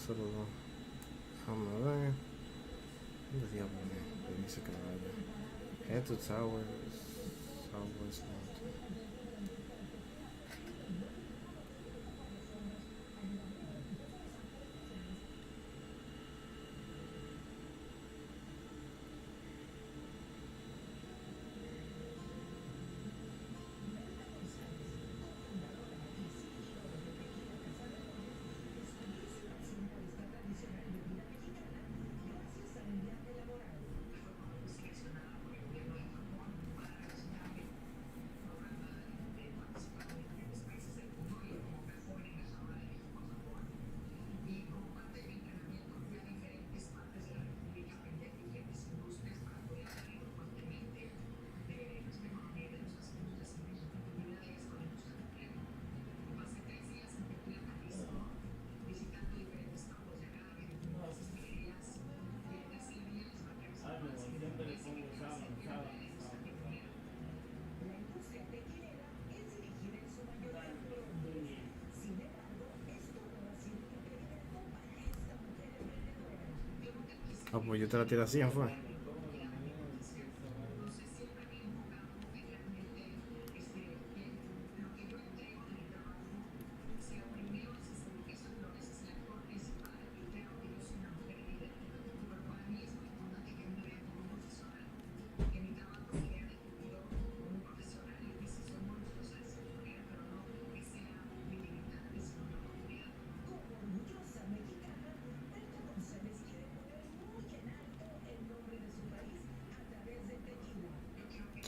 02. Déjame ver. ¿Dónde diablo es? Me dice que no vaya. Head to Tower. Southwest Mountain. Ah, pues yo te la tiré a 100, fue.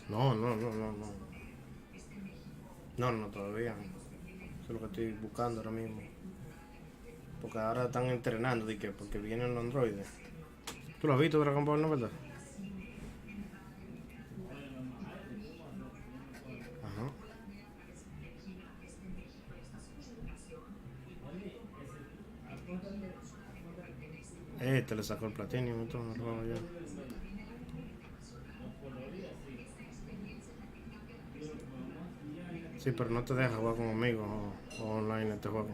No, no, no, no, no. No, no, todavía. Eso es lo que estoy buscando ahora mismo. Porque ahora están entrenando, ¿de qué? Porque vienen los androides. ¿Tú lo has visto, Dragon Ball, no, verdad? Ajá. Este le sacó el platino y todo, no, ya. Sí, pero no te deja jugar con amigos o online este juego.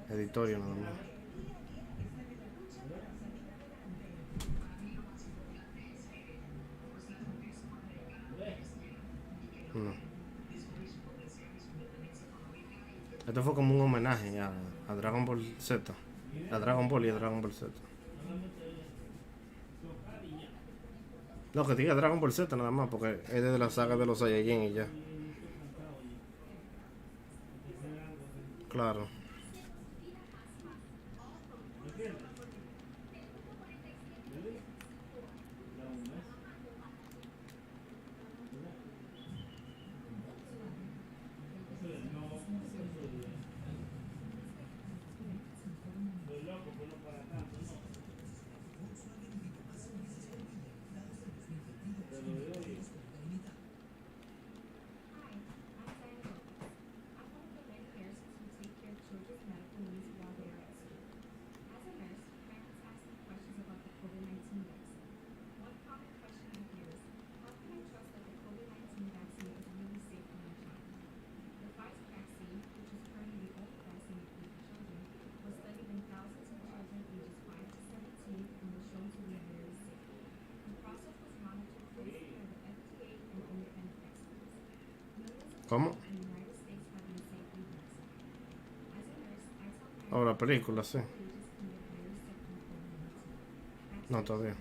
Editorio nada más. No. Esto fue como un homenaje a Dragon Ball Z. A Dragon Ball y a Dragon Ball Z. No, que diga Dragon Ball Z nada más, porque es de la saga de los Saiyajin y ya. Claro. ¿Cómo? Oh, la película, sí. No, todavía.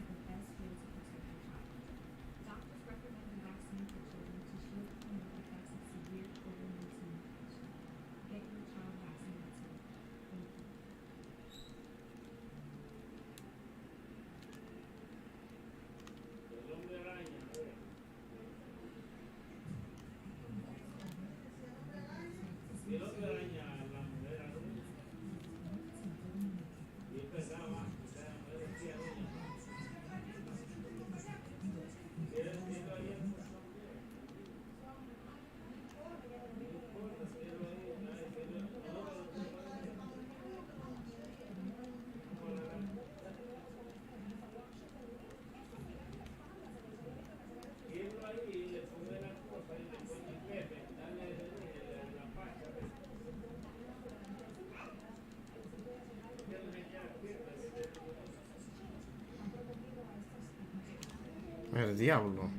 diablo.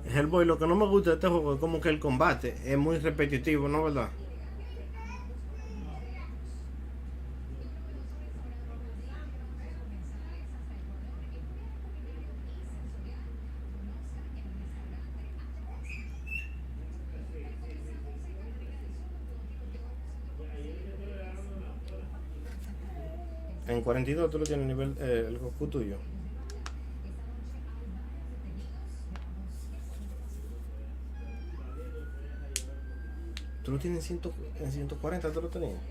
Hellboy, lo que no me gusta de este juego es como que el combate es muy repetitivo, ¿no? ¿Verdad? En 42 tú lo tienes nivel, el Goku tuyo. Tú lo tienes en 140, tú lo tenías.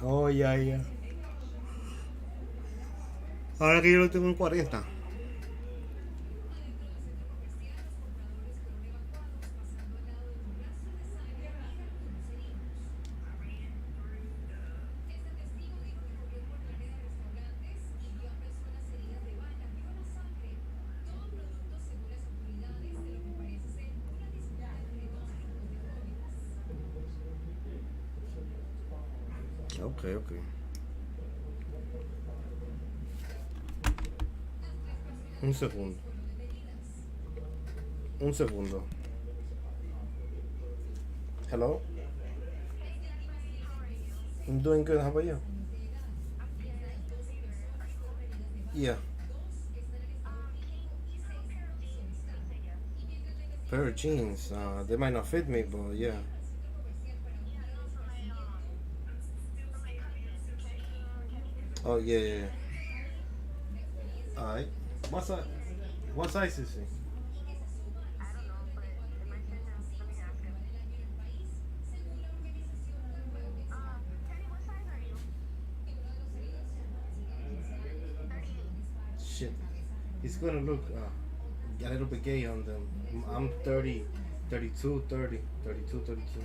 Oh, ya, ya. Ahora que yo lo tengo en 40. Ok, ok. Un segundo. Un segundo. Hello? I'm doing good. How about you? Yeah. Pair of jeans. They might not fit me, but yeah. Oh, yeah, yeah, yeah. Alright. What size is it? Shit. It's gonna look a little bit gay on them. I'm 30, 32, 30, 32, 32.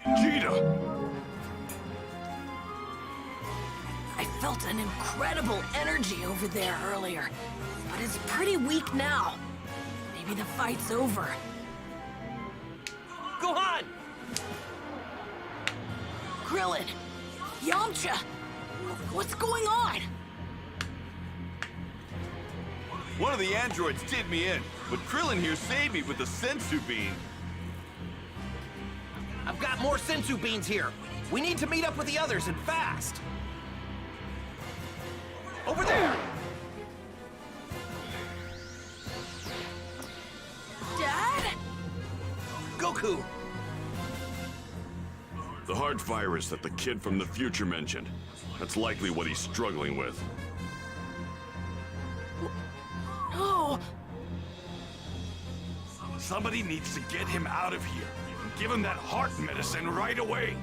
Vegeta! I felt an incredible energy over there earlier, but it's pretty weak now. Maybe the fight's over. Gohan! Krillin! Yamcha! What's going on? One of the androids did me in, but Krillin here saved me with the sensu bean. I've got more sensu beans here. We need to meet up with the others and fast. Over there! Dad? Goku! The heart virus that the kid from the future mentioned. That's likely what he's struggling with. No! Somebody needs to get him out of here and give him that heart medicine right away.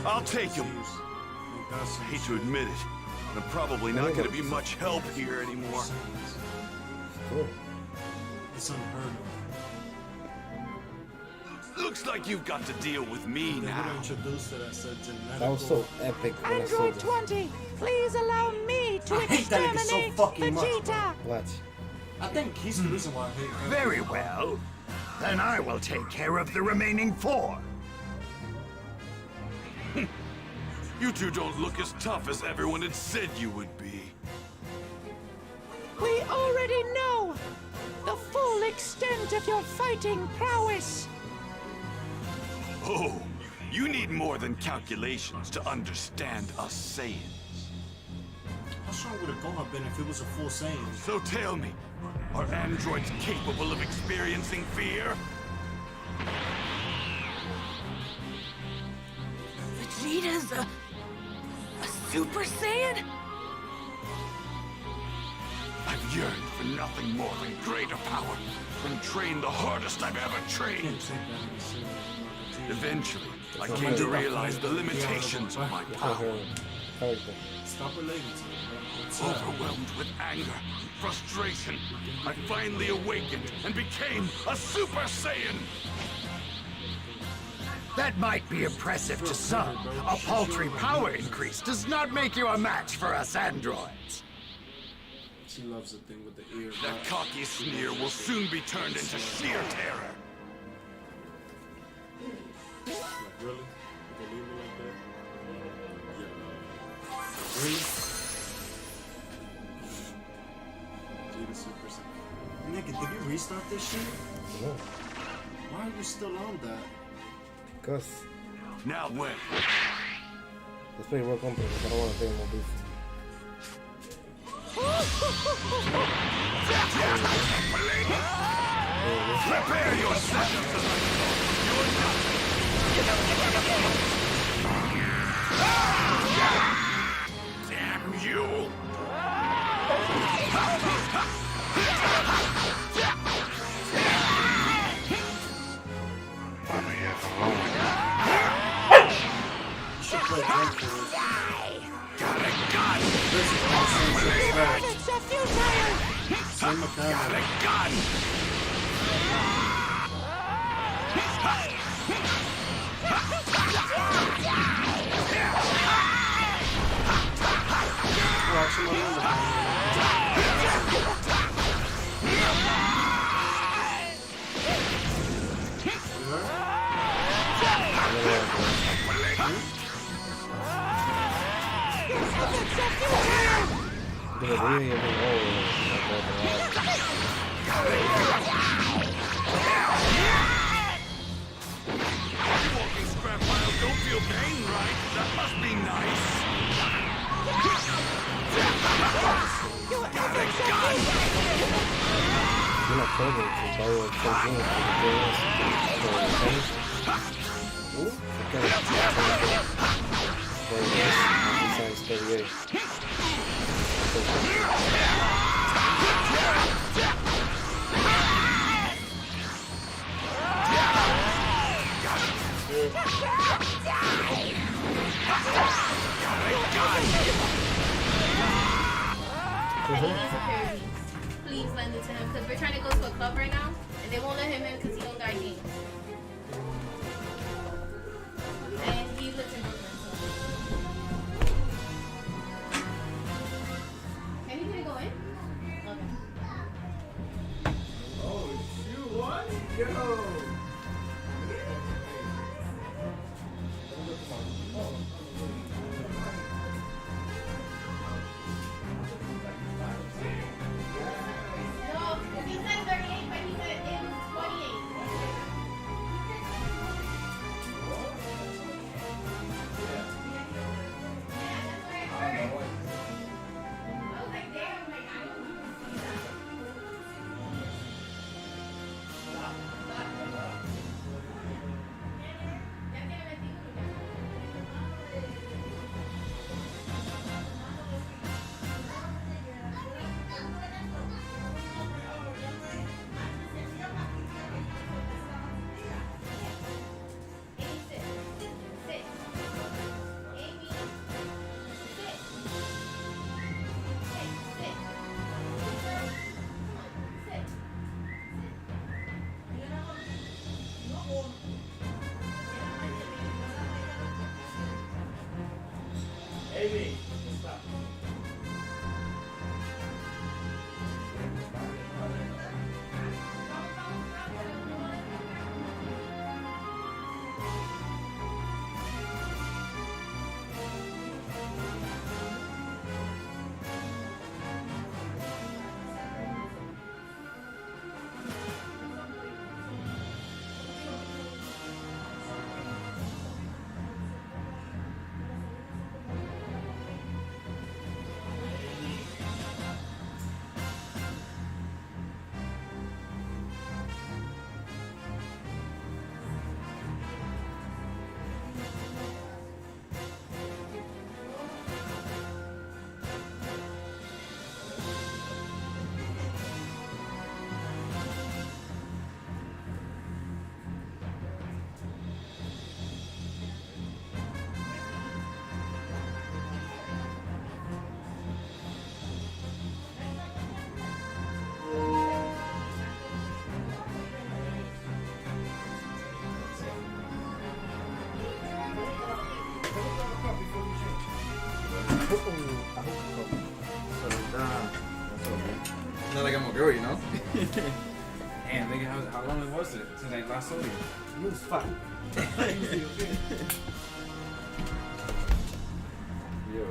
I'll take him. Hate to admit it, but I'm probably not going to be much help here anymore. It's unheard of. Looks like you've got to deal with me now. That was so epic when I saw Android this. 20, please allow me to I hate that nigga so exterminate fucking much, Vegeta. Watch. I think he's the reason why I hate him. Very well. Then I will take care of the remaining 4. You two don't look as tough as everyone had said you would be. We already know the full extent of your fighting prowess. Oh, you need more than calculations to understand us Saiyans. How strong would a Gohan been if it was a full Saiyan? So tell me, are androids capable of experiencing fear? Vegeta's a Super Saiyan? I've yearned for nothing more than greater power, and trained the hardest I've ever trained. Eventually, I came to realize the limitations of my power. Stop relating to it, bro. It's Overwhelmed with anger and frustration, I finally awakened and became a Super Saiyan! That might be impressive to some. A paltry power increase does not make you a match for us androids. She loves the thing with the ear. That cocky sneer will soon be turned into sheer terror. Like, really? You gonna leave me like that? Yeah. Really? Vegeta Super Saiyan. Nigga, did you restart this shit? No. Why are you still on that? Because Now when? después igual compro, porque ahora bueno tengo beef. Prepare yourself! You're not... Damn you! You should play drunk for this. Got a gun! This is awesome. It's a futile. Same Got mechanic. a gun! Watch him on the Debería ir de nuevo. Walking scrap pile don't feel pain, right? That must be nice. Got a gun! Yo me acuerdo que estaba el Fortnite Please lend it to him because we're trying to go to a club right now, and they won't let him in because he don't got games. And he lives in Brooklyn, so. Can he go in? Okay. Oh, shoot, what? Yo! No, he said 38, but he said it was 28. Amy, stop. Not like I'm a girl, you know? Damn, nigga, how long was it since I last saw you? It was fun. Yo.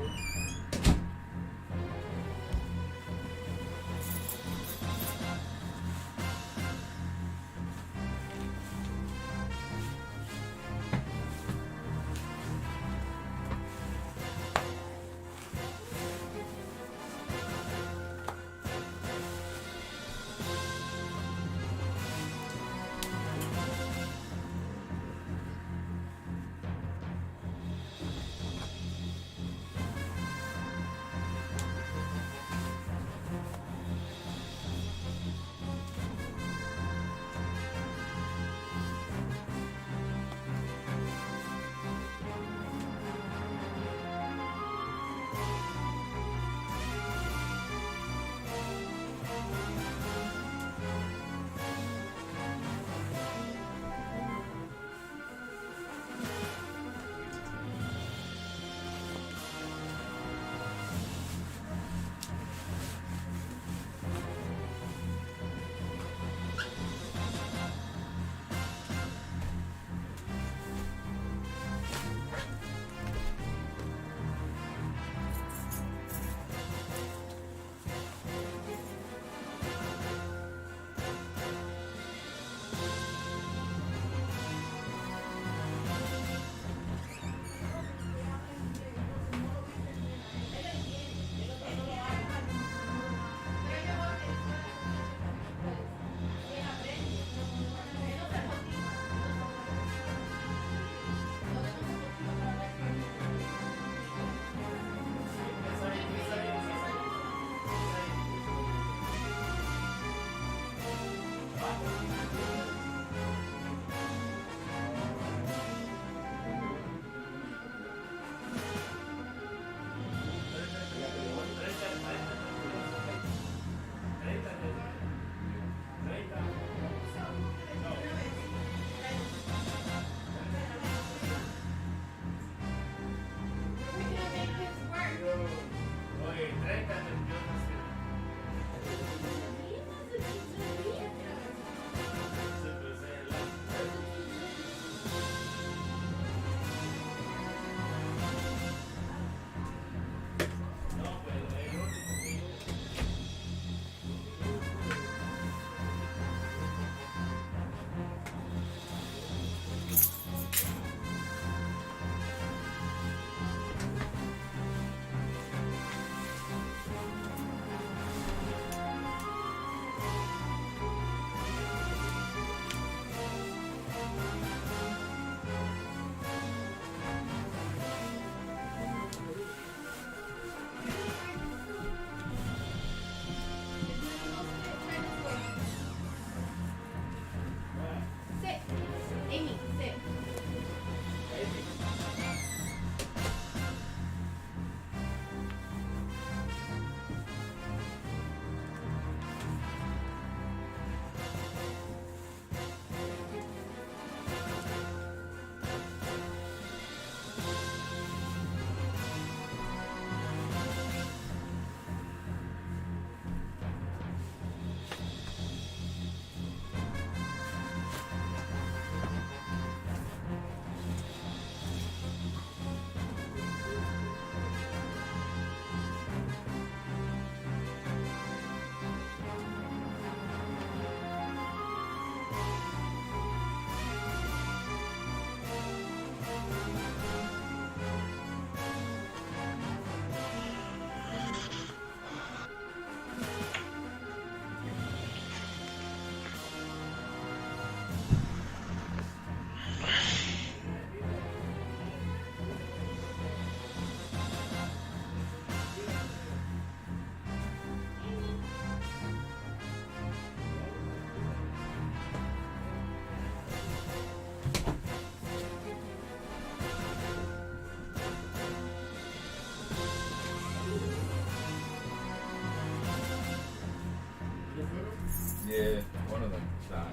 Yeah, one of them died.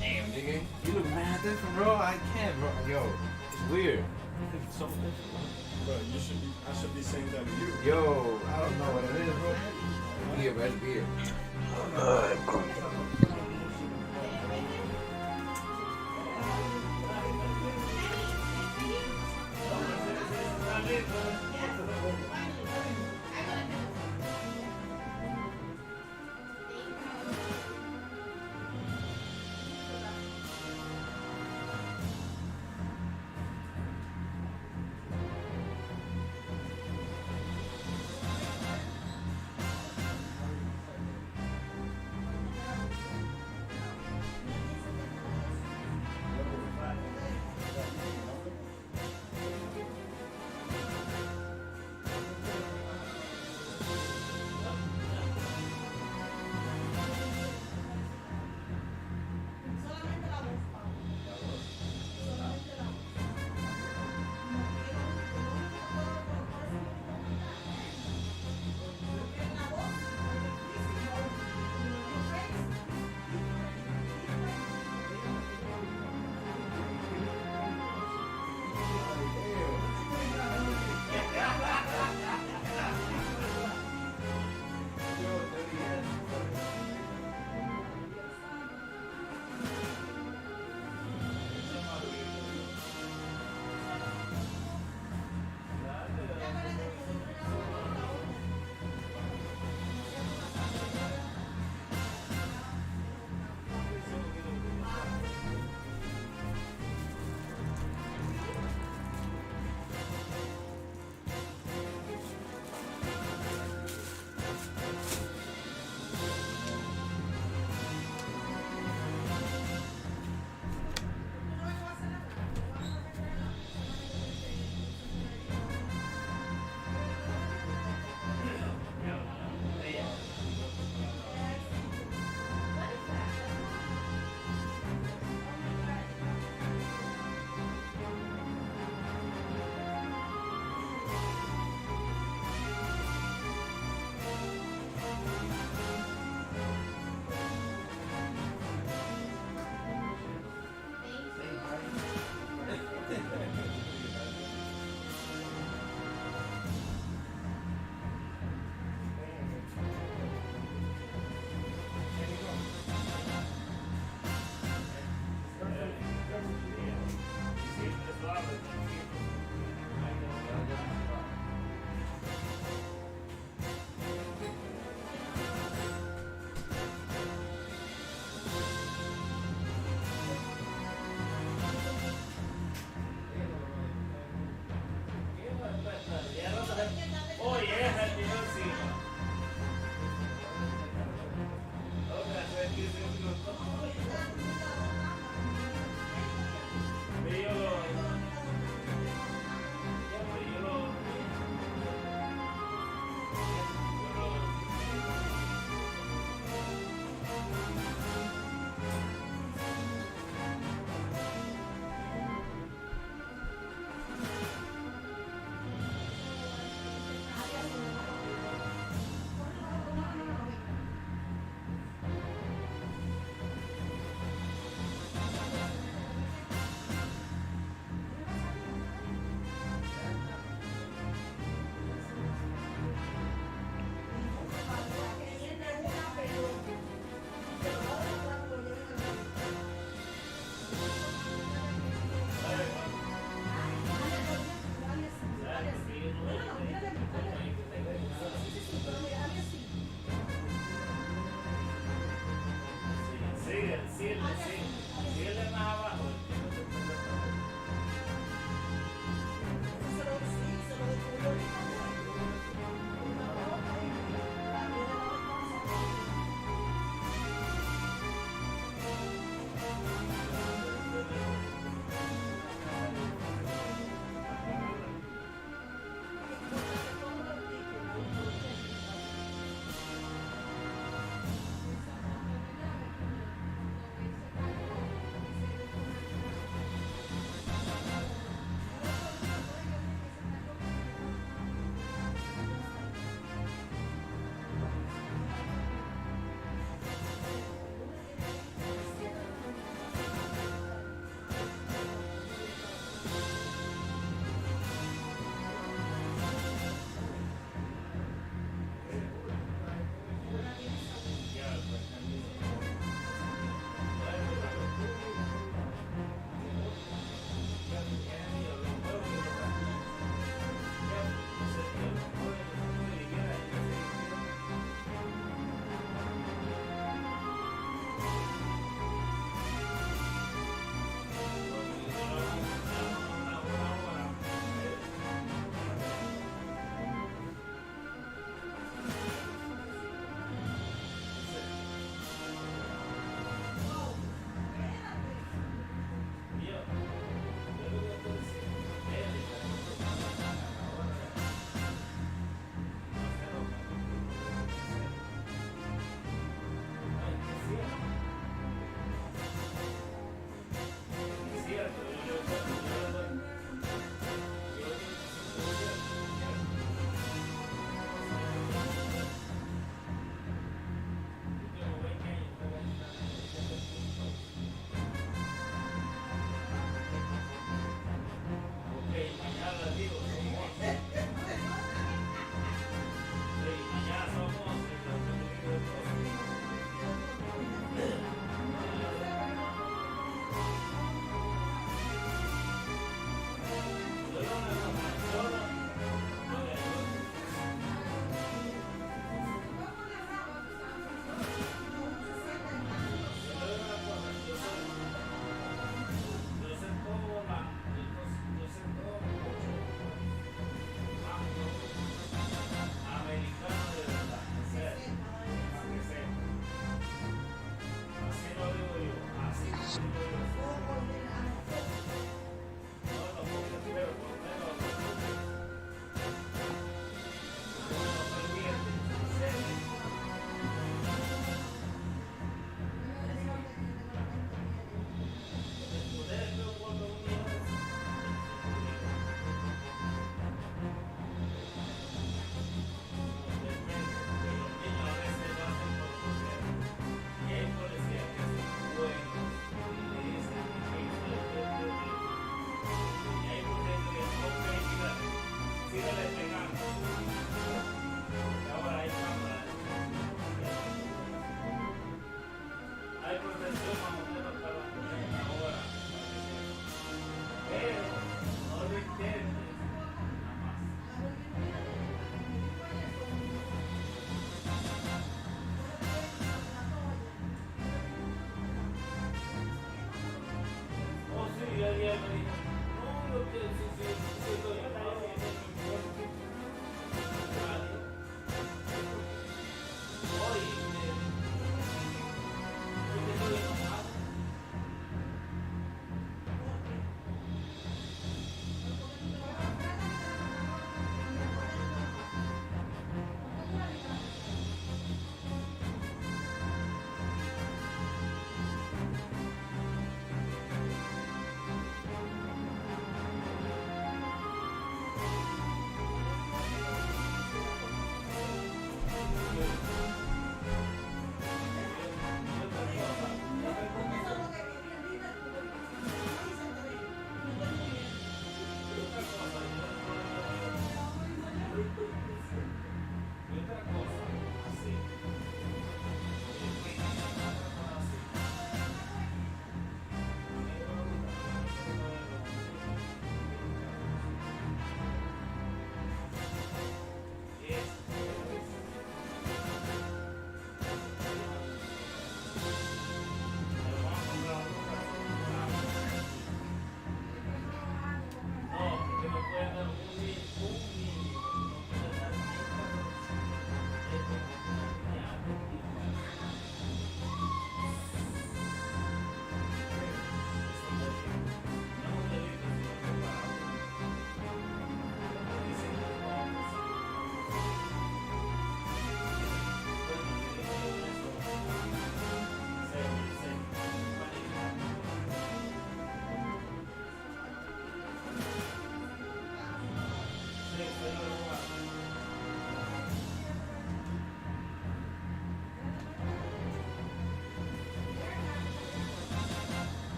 Damn, nigga. You look mad different, bro. I can't, bro. Yo, it's weird. It's so different, bro. You should be. I should be saying that to you. Yo, I don't know what it is, bro. Beer, bro. It's beer.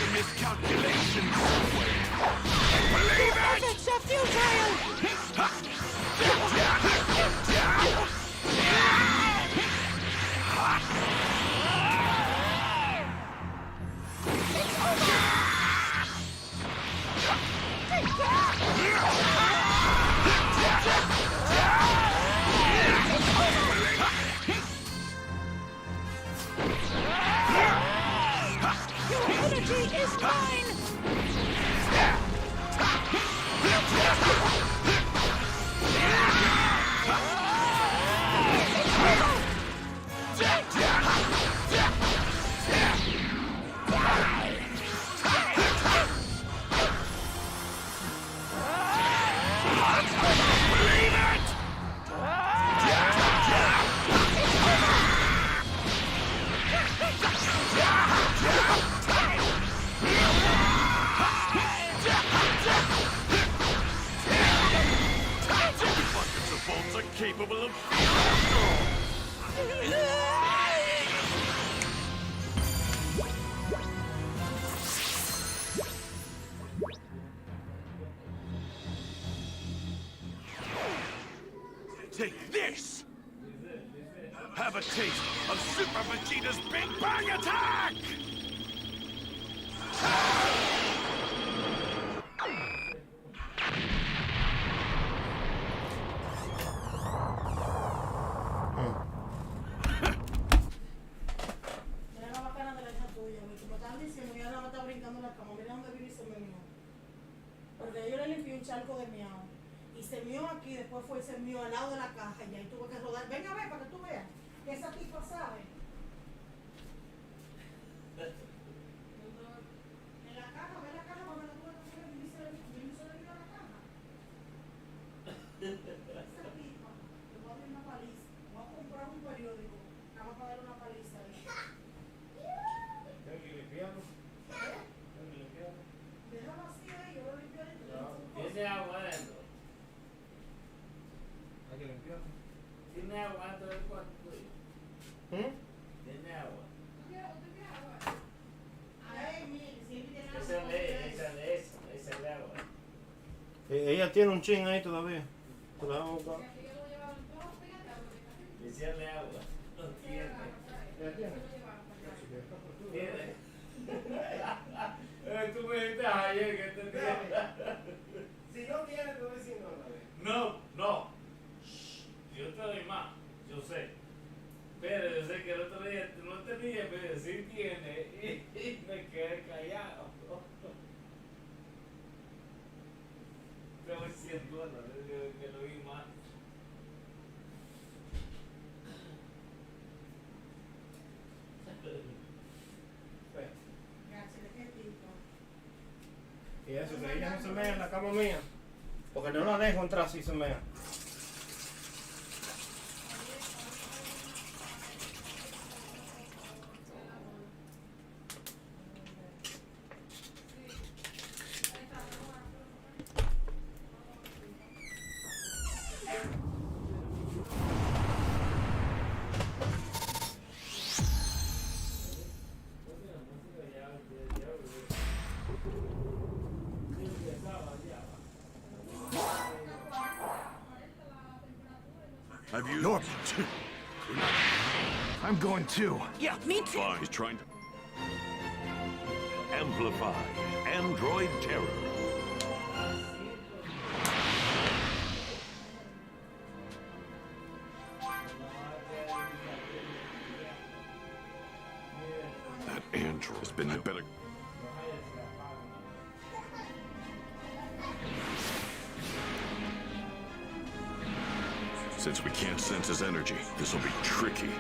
a miscalculation somewhere. Believe it! Efforts are futile! Your energy is mine! Buckets of bolts are capable of... Take this! Have a taste of Super Vegeta's Big Bang Attack! Mira la bacana de la hija tuya, como estaban diciendo, ella no está brincando en la cama, mira dónde vive y se me mió. Porque yo le limpié un charco de miau. Y se mió aquí, después fue y se mió al lado de la caja y ahí tuve que rodar. Ven a ver para que tú veas que esa tipa sabe. En la caja, ve la caja para que tú veas que se le mió la caja. Esa tipa, le voy a dar una paliza. Voy a comprar un periódico, nada más para darle una paliza ahí. Déjalo así ahí, yo lo limpio ahorita. Tiene agua adentro. Hay que limpiarlo. Tiene agua dentro del cuarto tuyo. Tiene agua. Ay, mire, si tiene agua. Esa es el agua. Ella tiene un chin ahí todavía. ¿Te la vamos a buscar? Echarle agua. No tiene. ¿Tiene? Tú me dijiste ayer que te tiene. Si no tiene, te voy a decir no. No, no. Shh. Yo te doy más. Yo sé. Pero yo sé que el otro día tú no tenías, pero sí tiene. Y me quedé callado. Te voy $100 que lo vi más. Y eso, que ella no se mea en la cama mía. Porque no la dejo entrar si se mea. Have you... You're... I'm going too. Yeah, me too. Fine. He's trying to... Amplify Android Terror. That android has been better... Since we can't sense his energy, this'll be tricky.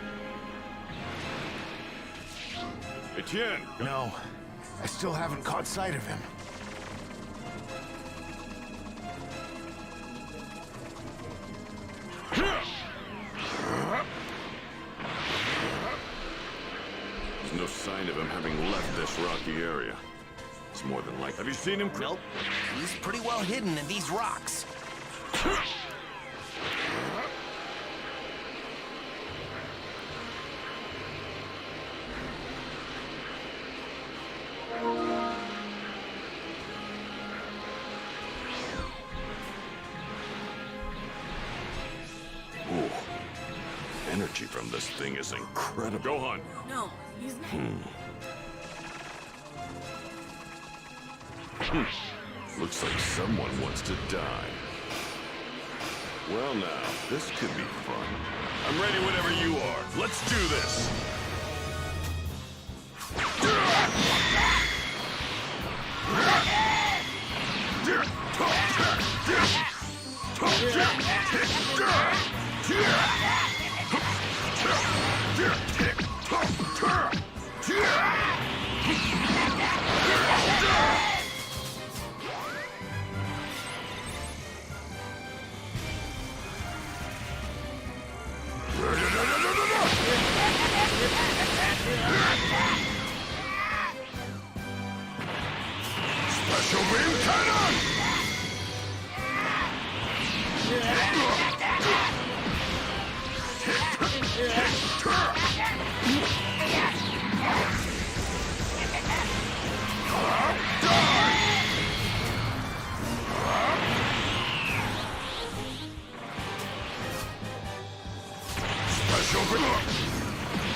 Etienne! No, I still haven't caught sight of him. There's no sign of him having left this rocky area. It's more than likely. Have you seen him? Nope. He's pretty well hidden in these rocks. energy from this thing is incredible. Gohan, No, he's not. looks like someone wants to die. Well now, this could be fun. I'm ready whenever you are. Let's do this! Special beam cannon! Special beam.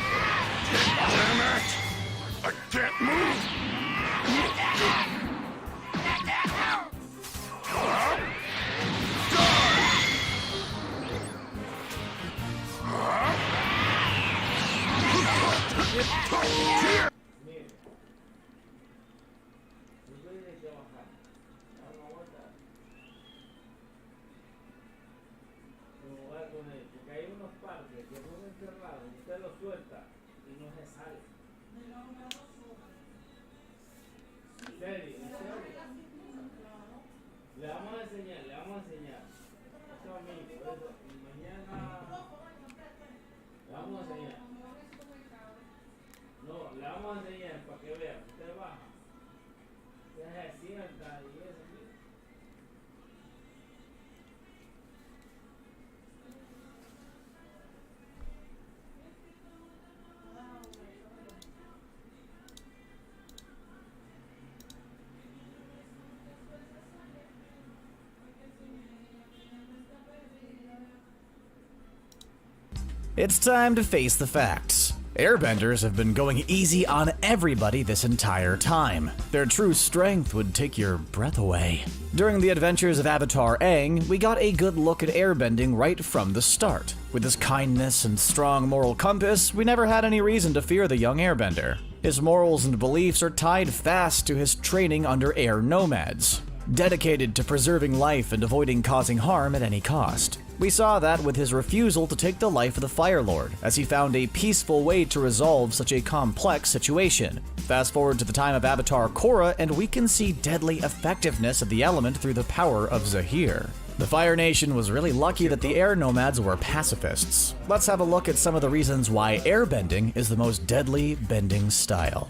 Damn it! I can't move! Mire, usted tiene que bajar. Dar una vuelta. Como va con él, porque hay unos parques que son encerrados, usted los suelta y no se sale. En serio, en serio. Le vamos a enseñar, le vamos a enseñar. Eso a mí, por eso, y mañana le vamos a enseñar. No, le vamos a enseñar para que vean. Usted baja, usted se sienta y eso. It's time to face the facts. Airbenders have been going easy on everybody this entire time. Their true strength would take your breath away. During the adventures of Avatar Aang, we got a good look at airbending right from the start. With his kindness and strong moral compass, we never had any reason to fear the young airbender. His morals and beliefs are tied fast to his training under air nomads, dedicated to preserving life and avoiding causing harm at any cost. We saw that with his refusal to take the life of the Fire Lord, as he found a peaceful way to resolve such a complex situation. Fast forward to the time of Avatar Korra, and we can see deadly effectiveness of the element through the power of Zahir. The Fire Nation was really lucky that the air nomads were pacifists. Let's have a look at some of the reasons why airbending is the most deadly bending style.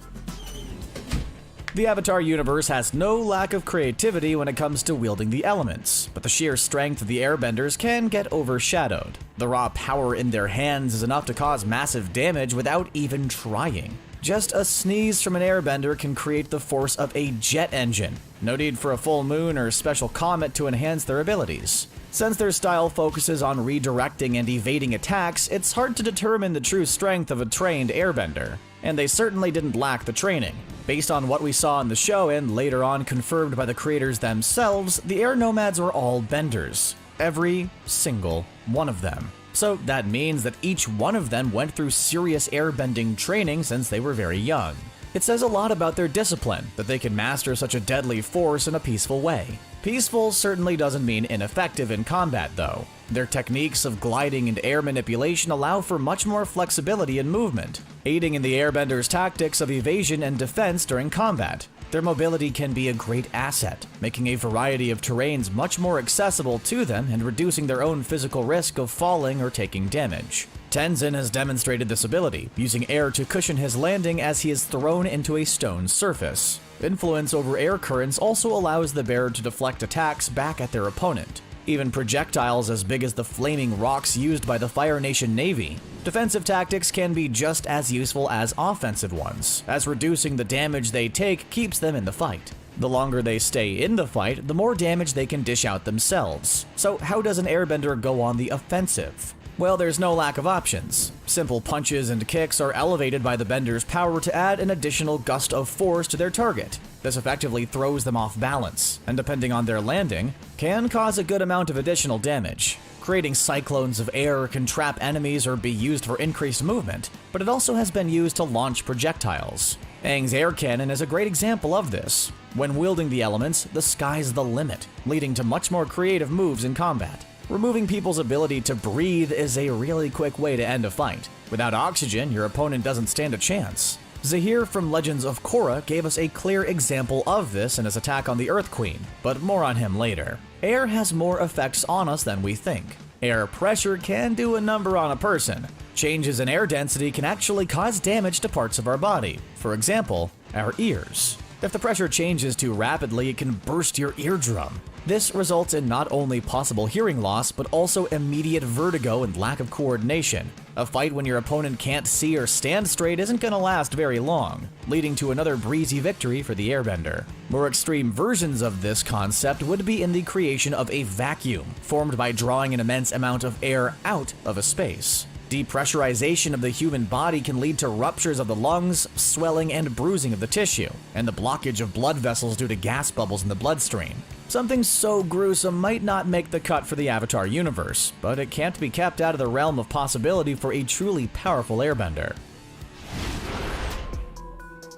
The Avatar universe has no lack of creativity when it comes to wielding the elements, but the sheer strength of the airbenders can get overshadowed. The raw power in their hands is enough to cause massive damage without even trying. Just a sneeze from an airbender can create the force of a jet engine. No need for a full moon or special comet to enhance their abilities. Since their style focuses on redirecting and evading attacks, it's hard to determine the true strength of a trained airbender. And they certainly didn't lack the training. Based on what we saw in the show and later on confirmed by the creators themselves, the air nomads were all benders. Every single one of them. So that means that each one of them went through serious airbending training since they were very young. It says a lot about their discipline that they can master such a deadly force in a peaceful way. Peaceful certainly doesn't mean ineffective in combat, though. Their techniques of gliding and air manipulation allow for much more flexibility in movement, aiding in the airbenders' tactics of evasion and defense during combat. Their mobility can be a great asset, making a variety of terrains much more accessible to them and reducing their own physical risk of falling or taking damage. Tenzin has demonstrated this ability, using air to cushion his landing as he is thrown into a stone surface. Influence over air currents also allows the bearer to deflect attacks back at their opponent, even projectiles as big as the flaming rocks used by the Fire Nation Navy. Defensive tactics can be just as useful as offensive ones, as reducing the damage they take keeps them in the fight. The longer they stay in the fight, the more damage they can dish out themselves. So how does an airbender go on the offensive? Well, there's no lack of options. Simple punches and kicks are elevated by the bender's power to add an additional gust of force to their target. This effectively throws them off balance, and depending on their landing, can cause a good amount of additional damage. Creating cyclones of air can trap enemies or be used for increased movement, but it also has been used to launch projectiles. Aang's air cannon is a great example of this. When wielding the elements, the sky's the limit, leading to much more creative moves in combat. Removing people's ability to breathe is a really quick way to end a fight. Without oxygen, your opponent doesn't stand a chance. Zahir from Legends of Korra gave us a clear example of this in his attack on the Earth Queen, but more on him later. Air has more effects on us than we think. Air pressure can do a number on a person. Changes in air density can actually cause damage to parts of our body. For example, our ears. If the pressure changes too rapidly, it can burst your eardrum. This results in not only possible hearing loss, but also immediate vertigo and lack of coordination. A fight when your opponent can't see or stand straight isn't gonna last very long, leading to another breezy victory for the airbender. More extreme versions of this concept would be in the creation of a vacuum, formed by drawing an immense amount of air out of a space. Depressurization of the human body can lead to ruptures of the lungs, swelling and bruising of the tissue, and the blockage of blood vessels due to gas bubbles in the bloodstream. Something so gruesome might not make the cut for the Avatar universe, but it can't be kept out of the realm of possibility for a truly powerful airbender.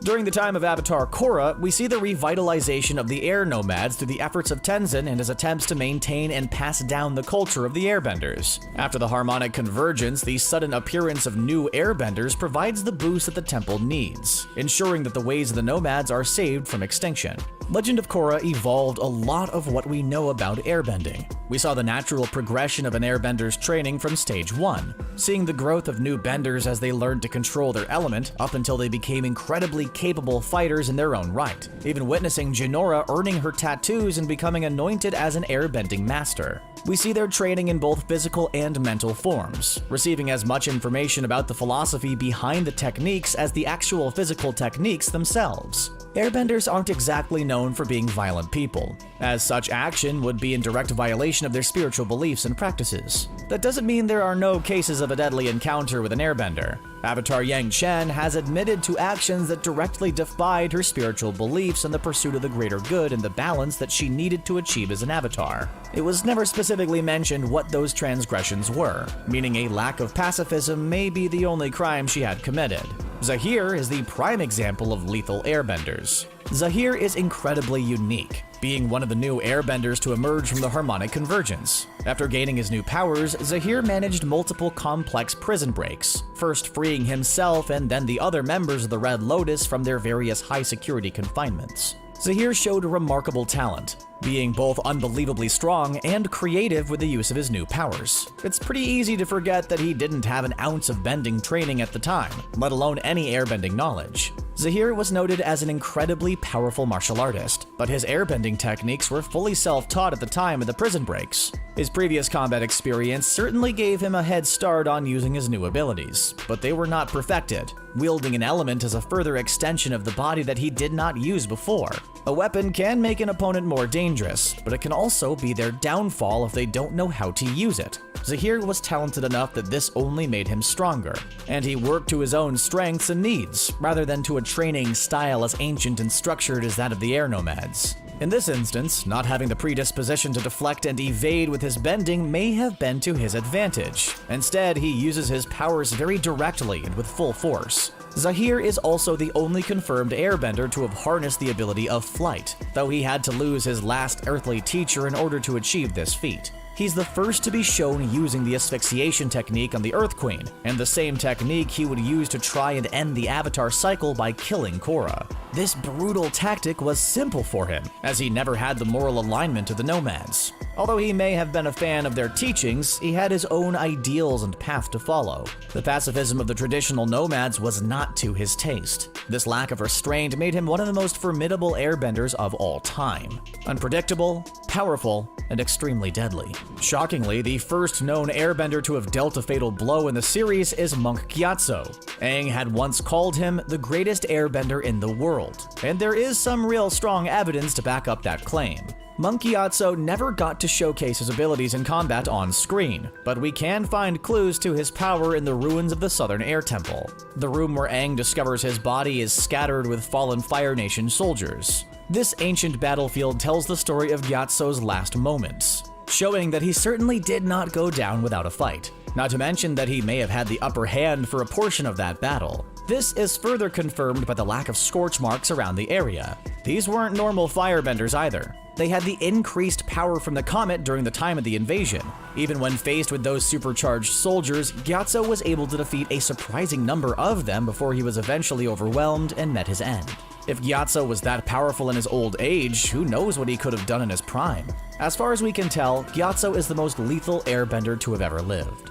During the time of Avatar Korra, we see the revitalization of the air nomads through the efforts of Tenzin and his attempts to maintain and pass down the culture of the airbenders. After the harmonic convergence, the sudden appearance of new airbenders provides the boost that the temple needs, ensuring that the ways of the nomads are saved from extinction. Legend of Korra evolved a lot of what we know about airbending. We saw the natural progression of an airbender's training from stage 1, seeing the growth of new benders as they learned to control their element up until they became incredibly capable fighters in their own right, even witnessing Jinora earning her tattoos and becoming anointed as an airbending master. We see their training in both physical and mental forms, receiving as much information about the philosophy behind the techniques as the actual physical techniques themselves. Airbenders aren't exactly known for being violent people, as such action would be in direct violation of their spiritual beliefs and practices. That doesn't mean there are no cases of a deadly encounter with an airbender. Avatar Yang Chen has admitted to actions that directly defied her spiritual beliefs in the pursuit of the greater good and the balance that she needed to achieve as an avatar. It was never specifically mentioned what those transgressions were, meaning a lack of pacifism may be the only crime she had committed. Zahir is the prime example of lethal airbenders. Zahir is incredibly unique, being one of the new airbenders to emerge from the harmonic convergence. After gaining his new powers, Zahir managed multiple complex prison breaks, first freeing himself and then the other members of the Red Lotus from their various high-security confinements. Zahir showed remarkable talent, being both unbelievably strong and creative with the use of his new powers. It's pretty easy to forget that he didn't have an ounce of bending training at the time, let alone any airbending knowledge. Zahir was noted as an incredibly powerful martial artist, but his airbending techniques were fully self-taught at the time of the prison breaks. His previous combat experience certainly gave him a head start on using his new abilities, but they were not perfected, wielding an element as a further extension of the body that he did not use before. A weapon can make an opponent more dangerous, but it can also be their downfall if they don't know how to use it. Zahir was talented enough that this only made him stronger, and he worked to his own strengths and needs, rather than to a training style as ancient and structured as that of the air nomads. In this instance, not having the predisposition to deflect and evade with his bending may have been to his advantage. Instead, he uses his powers very directly and with full force. Zahir is also the only confirmed airbender to have harnessed the ability of flight, though he had to lose his last earthly teacher in order to achieve this feat. He's the first to be shown using the asphyxiation technique on the Earth Queen, and the same technique he would use to try and end the Avatar cycle by killing Korra. This brutal tactic was simple for him, as he never had the moral alignment of the Nomads. Although he may have been a fan of their teachings, he had his own ideals and path to follow. The pacifism of the traditional Nomads was not to his taste. This lack of restraint made him one of the most formidable airbenders of all time. Unpredictable, powerful, and extremely deadly. Shockingly, the first known airbender to have dealt a fatal blow in the series is Monk Gyatso. Aang had once called him the greatest airbender in the world, and there is some real strong evidence to back up that claim. Monk Gyatso never got to showcase his abilities in combat on screen, but we can find clues to his power in the ruins of the Southern Air Temple. The room where Aang discovers his body is scattered with fallen Fire Nation soldiers. This ancient battlefield tells the story of Gyatso's last moments, showing that he certainly did not go down without a fight. Not to mention that he may have had the upper hand for a portion of that battle. This is further confirmed by the lack of scorch marks around the area. These weren't normal firebenders either. They had the increased power from the comet during the time of the invasion. Even when faced with those supercharged soldiers, Gyatso was able to defeat a surprising number of them before he was eventually overwhelmed and met his end. If Gyatso was that powerful in his old age, who knows what he could have done in his prime? As far as we can tell, Gyatso is the most lethal airbender to have ever lived.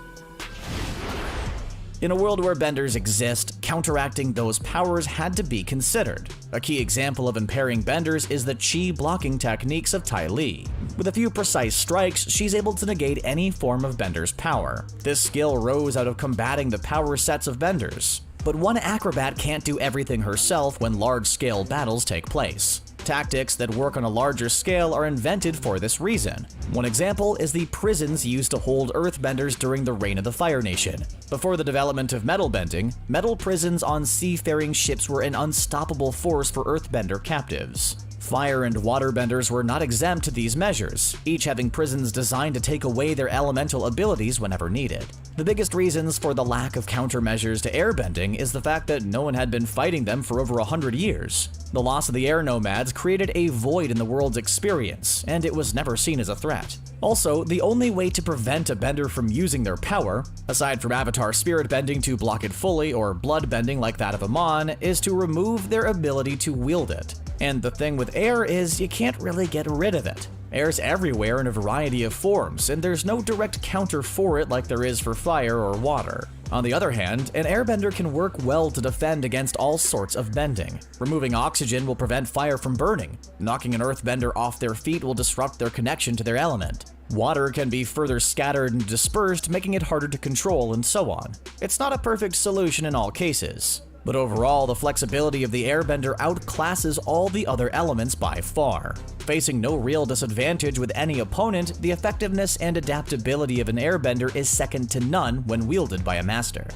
In a world where benders exist, counteracting those powers had to be considered. A key example of impairing benders is the chi blocking techniques of Tai Li. With a few precise strikes, she's able to negate any form of bender's power. This skill rose out of combating the power sets of benders. But one acrobat can't do everything herself when large-scale battles take place. Tactics that work on a larger scale are invented for this reason. One example is the prisons used to hold earthbenders during the reign of the Fire Nation. Before the development of metal bending, metal prisons on seafaring ships were an unstoppable force for earthbender captives. Fire and waterbenders were not exempt to these measures, each having prisons designed to take away their elemental abilities whenever needed. The biggest reasons for the lack of countermeasures to airbending is the fact that no one had been fighting them for over 100 years. The loss of the air nomads created a void in the world's experience, and it was never seen as a threat. Also, the only way to prevent a bender from using their power, aside from Avatar spirit bending to block it fully or blood bending like that of Amon, is to remove their ability to wield it. And the thing with air is you can't really get rid of it. Air's everywhere in a variety of forms, and there's no direct counter for it like there is for fire or water. On the other hand, an airbender can work well to defend against all sorts of bending. Removing oxygen will prevent fire from burning. Knocking an earthbender off their feet will disrupt their connection to their element. Water can be further scattered and dispersed, making it harder to control, and so on. It's not a perfect solution in all cases. But overall, the flexibility of the airbender outclasses all the other elements by far. Facing no real disadvantage with any opponent, the effectiveness and adaptability of an airbender is second to none when wielded by a master.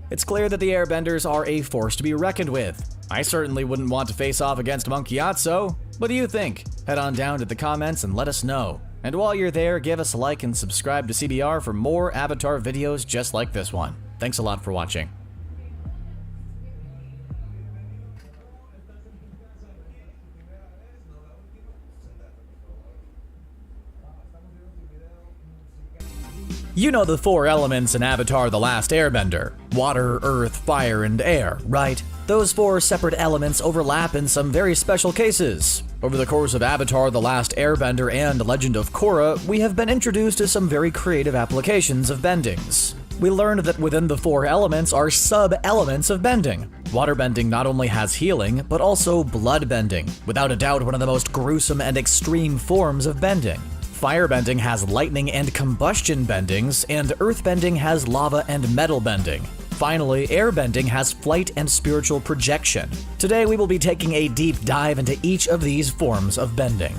It's clear that the airbenders are a force to be reckoned with. I certainly wouldn't want to face off against Monk Gyatso. What do you think? Head on down to the comments and let us know. And while you're there, give us a like and subscribe to CBR for more Avatar videos just like this one. Thanks a lot for watching. You know the four elements in Avatar: The Last Airbender: water, earth, fire, and air, right? Those four separate elements overlap in some very special cases. Over the course of Avatar: The Last Airbender and Legend of Korra, we have been introduced to some very creative applications of bendings. We learned that within the four elements are sub-elements of bending. Water bending not only has healing, but also blood bending, without a doubt one of the most gruesome and extreme forms of bending. Fire bending has lightning and combustion bendings, and earth bending has lava and metal bending. Finally, air bending has flight and spiritual projection. Today we will be taking a deep dive into each of these forms of bending.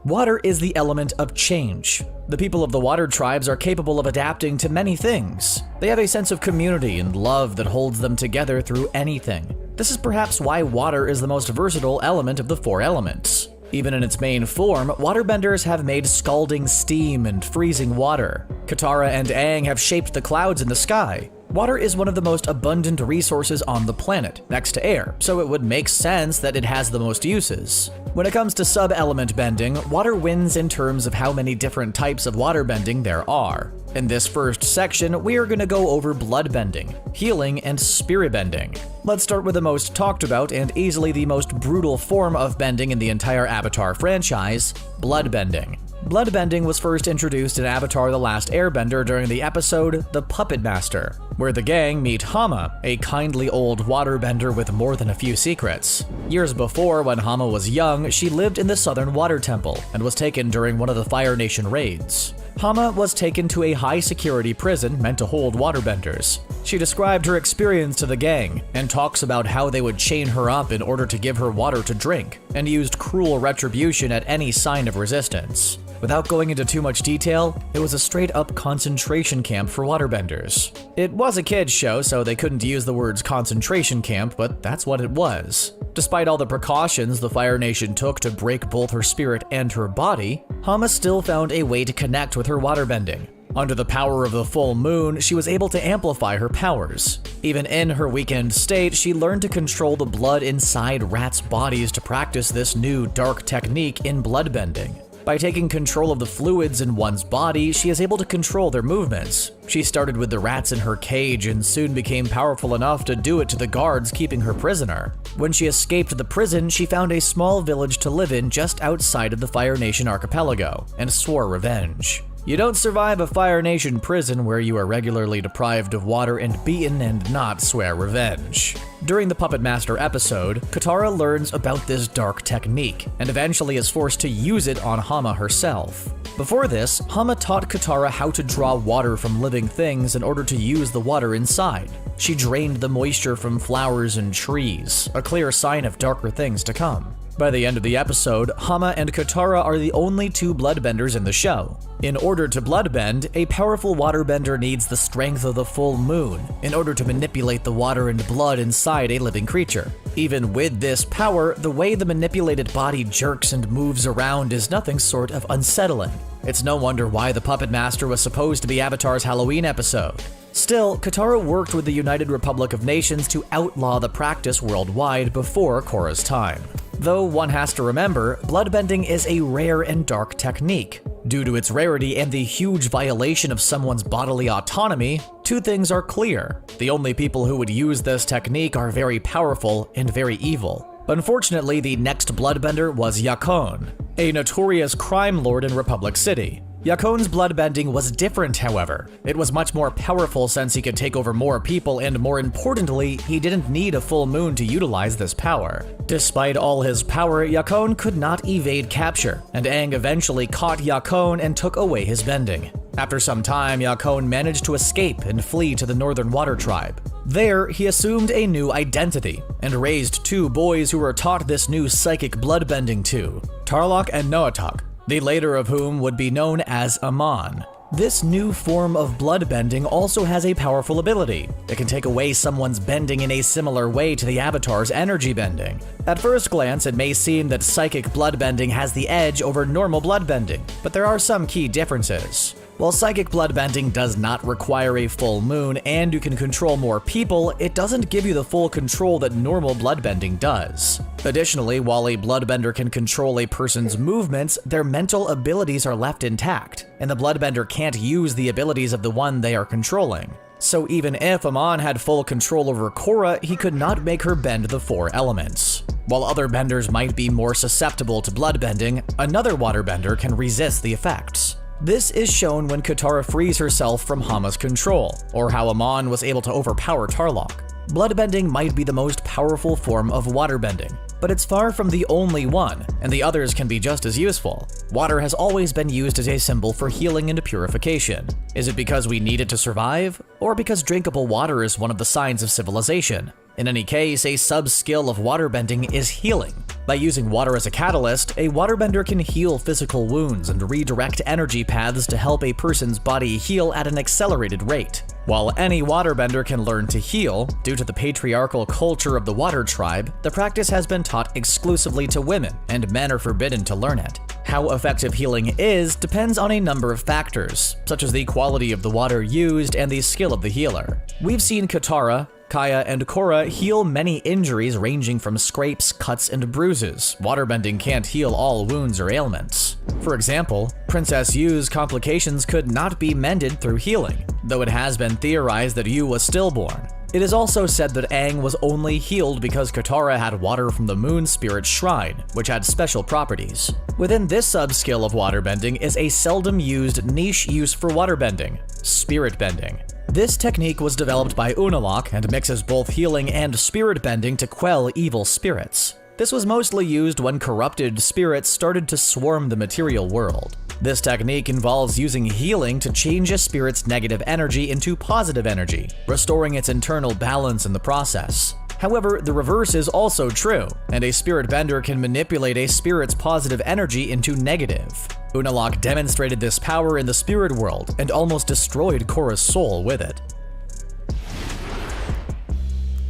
Water is the element of change. The people of the water tribes are capable of adapting to many things. They have a sense of community and love that holds them together through anything. This is perhaps why water is the most versatile element of the four elements. Even in its main form, waterbenders have made scalding steam and freezing water. Katara and Aang have shaped the clouds in the sky. Water is one of the most abundant resources on the planet, next to air, so it would make sense that it has the most uses. When it comes to sub-element bending, water wins in terms of how many different types of water bending there are. In this first section, we are going to go over blood bending, healing, and spirit bending. Let's start with the most talked about and easily the most brutal form of bending in the entire Avatar franchise, blood bending. Blood bending was first introduced in Avatar: The Last Airbender during the episode The Puppet Master, where the gang meet Hama, a kindly old waterbender with more than a few secrets. Years before, when Hama was young, she lived in the Southern Water Temple and was taken during one of the Fire Nation raids. Hama was taken to a high-security prison meant to hold waterbenders. She described her experience to the gang and talks about how they would chain her up in order to give her water to drink, and used cruel retribution at any sign of resistance. Without going into too much detail, it was a straight-up concentration camp for waterbenders. It was a kids' show, so they couldn't use the words concentration camp, but that's what it was. Despite all the precautions the Fire Nation took to break both her spirit and her body, Hama still found a way to connect with her waterbending. Under the power of the full moon, she was able to amplify her powers. Even in her weakened state, she learned to control the blood inside rats' bodies to practice this new dark technique in bloodbending. By taking control of the fluids in one's body, she is able to control their movements. She started with the rats in her cage and soon became powerful enough to do it to the guards keeping her prisoner. When she escaped the prison, she found a small village to live in just outside of the Fire Nation archipelago and swore revenge. You don't survive a Fire Nation prison where you are regularly deprived of water and beaten and not swear revenge. During the Puppet Master episode, Katara learns about this dark technique, and eventually is forced to use it on Hama herself. Before this, Hama taught Katara how to draw water from living things in order to use the water inside. She drained the moisture from flowers and trees, a clear sign of darker things to come. By the end of the episode, Hama and Katara are the only two bloodbenders in the show. In order to bloodbend, a powerful waterbender needs the strength of the full moon in order to manipulate the water and blood inside a living creature. Even with this power, the way the manipulated body jerks and moves around is nothing short of unsettling. It's no wonder why the Puppet Master was supposed to be Avatar's Halloween episode. Still, Katara worked with the United Republic of Nations to outlaw the practice worldwide before Korra's time. Though one has to remember, bloodbending is a rare and dark technique. Due to its rarity and the huge violation of someone's bodily autonomy, two things are clear. The only people who would use this technique are very powerful and very evil. Unfortunately, the next bloodbender was Yakon, a notorious crime lord in Republic City. Yakon's bloodbending was different, however. It was much more powerful since he could take over more people, and more importantly, he didn't need a full moon to utilize this power. Despite all his power, Yakon could not evade capture, and Aang eventually caught Yakon and took away his bending. After some time, Yakon managed to escape and flee to the Northern Water Tribe. There, he assumed a new identity, and raised two boys who were taught this new psychic bloodbending to, Tarlok and Noatak, the later of whom would be known as Amon. This new form of bloodbending also has a powerful ability. It can take away someone's bending in a similar way to the Avatar's energy bending. At first glance, it may seem that psychic bloodbending has the edge over normal bloodbending, but there are some key differences. While psychic bloodbending does not require a full moon and you can control more people, it doesn't give you the full control that normal bloodbending does. Additionally, while a bloodbender can control a person's movements, their mental abilities are left intact, and the bloodbender can't use the abilities of the one they are controlling. So even if Amon had full control over Korra, he could not make her bend the four elements. While other benders might be more susceptible to bloodbending, another waterbender can resist the effects. This is shown when Katara frees herself from Hama's control, or how Amon was able to overpower Tarlok. Bloodbending might be the most powerful form of waterbending, but it's far from the only one, and the others can be just as useful. Water has always been used as a symbol for healing and purification. Is it because we need it to survive, or because drinkable water is one of the signs of civilization? In any case, a sub-skill of waterbending is healing. By using water as a catalyst, a waterbender can heal physical wounds and redirect energy paths to help a person's body heal at an accelerated rate. While any waterbender can learn to heal, due to the patriarchal culture of the water tribe, the practice has been taught exclusively to women, and men are forbidden to learn it. How effective healing is depends on a number of factors, such as the quality of the water used and the skill of the healer. We've seen Katara, Kaya, and Korra heal many injuries ranging from scrapes, cuts, and bruises. Waterbending can't heal all wounds or ailments. For example, Princess Yu's complications could not be mended through healing, though it has been theorized that Yu was stillborn. It is also said that Aang was only healed because Katara had water from the Moon Spirit's shrine, which had special properties. Within this sub-skill of waterbending is a seldom used niche use for waterbending, spirit bending. This technique was developed by Unalaq and mixes both healing and spirit bending to quell evil spirits. This was mostly used when corrupted spirits started to swarm the material world. This technique involves using healing to change a spirit's negative energy into positive energy, restoring its internal balance in the process. However, the reverse is also true, and a spirit bender can manipulate a spirit's positive energy into negative. Unalaq demonstrated this power in the spirit world and almost destroyed Korra's soul with it.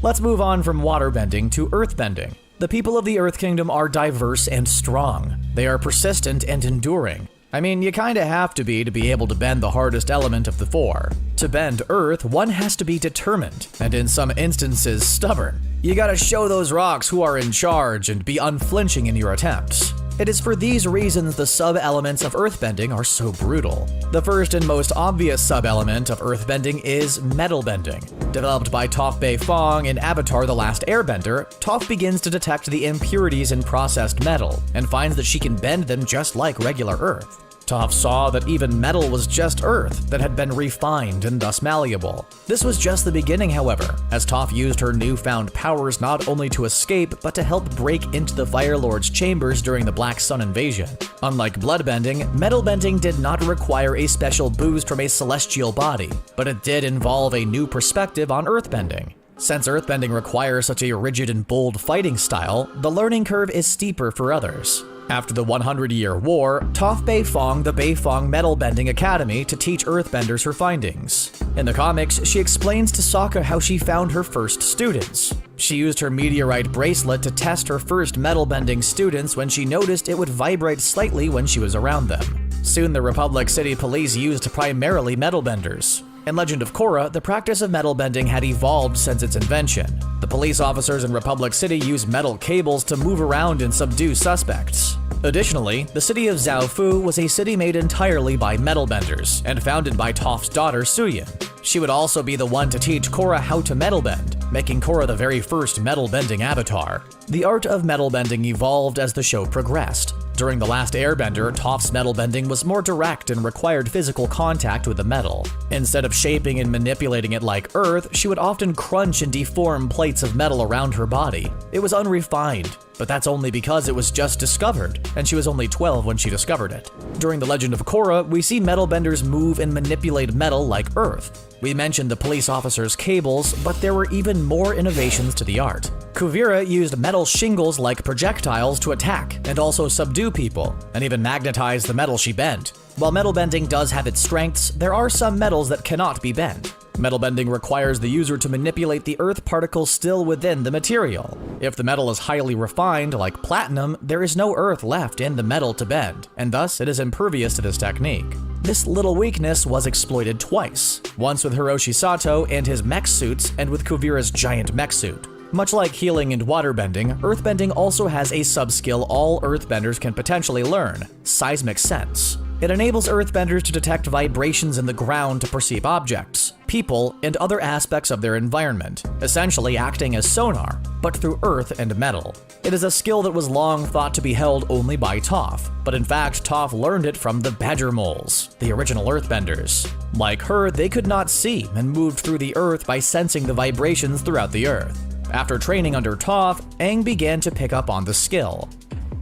Let's move on from waterbending to earthbending. The people of the Earth Kingdom are diverse and strong. They are persistent and enduring. I mean, you kinda have to be able to bend the hardest element of the four. To bend Earth, one has to be determined, and in some instances, stubborn. You gotta show those rocks who are in charge and be unflinching in your attempts. It is for these reasons the sub-elements of earthbending are so brutal. The first and most obvious sub-element of earthbending is metal bending. Developed by Toph Beifong in Avatar: The Last Airbender, Toph begins to detect the impurities in processed metal, and finds that she can bend them just like regular Earth. Toph saw that even metal was just earth that had been refined and thus malleable. This was just the beginning, however, as Toph used her newfound powers not only to escape, but to help break into the Fire Lord's chambers during the Black Sun invasion. Unlike bloodbending, metal bending did not require a special boost from a celestial body, but it did involve a new perspective on earthbending. Since earthbending requires such a rigid and bold fighting style, the learning curve is steeper for others. After the 100-Year War, Toph Beifong the Beifong Metal Bending Academy to teach earthbenders her findings. In the comics, she explains to Sokka how she found her first students. She used her meteorite bracelet to test her first metal bending students when she noticed it would vibrate slightly when she was around them. Soon the Republic City Police used primarily metal benders. In Legend of Korra, the practice of metal bending had evolved since its invention. The police officers in Republic City use metal cables to move around and subdue suspects. Additionally, the city of Zaofu was a city made entirely by metal benders, and founded by Toph's daughter Suyin. She would also be the one to teach Korra how to metal bend, making Korra the very first metal bending avatar. The art of metal bending evolved as the show progressed. During The Last Airbender, Toph's metal bending was more direct and required physical contact with the metal. Instead of shaping and manipulating it like Earth, she would often crunch and deform plates of metal around her body. It was unrefined, but that's only because it was just discovered, and she was only 12 when she discovered it. During The Legend of Korra, we see metal benders move and manipulate metal like Earth. We mentioned the police officers' cables, but there were even more innovations to the art. Kuvira used metal shingles like projectiles to attack and also subdue people, and even magnetize the metal she bent. While metal bending does have its strengths, there are some metals that cannot be bent. Metal bending requires the user to manipulate the earth particles still within the material. If the metal is highly refined, like platinum, there is no earth left in the metal to bend, and thus it is impervious to this technique. This little weakness was exploited twice, once with Hiroshi Sato and his mech suits, and with Kuvira's giant mech suit. Much like healing and waterbending, earthbending also has a sub-skill all earthbenders can potentially learn: seismic sense. It enables earthbenders to detect vibrations in the ground to perceive objects, people, and other aspects of their environment, essentially acting as sonar, but through earth and metal. It is a skill that was long thought to be held only by Toph, but in fact Toph learned it from the Badger Moles, the original earthbenders. Like her, they could not see and moved through the earth by sensing the vibrations throughout the earth. After training under Toph, Aang began to pick up on the skill.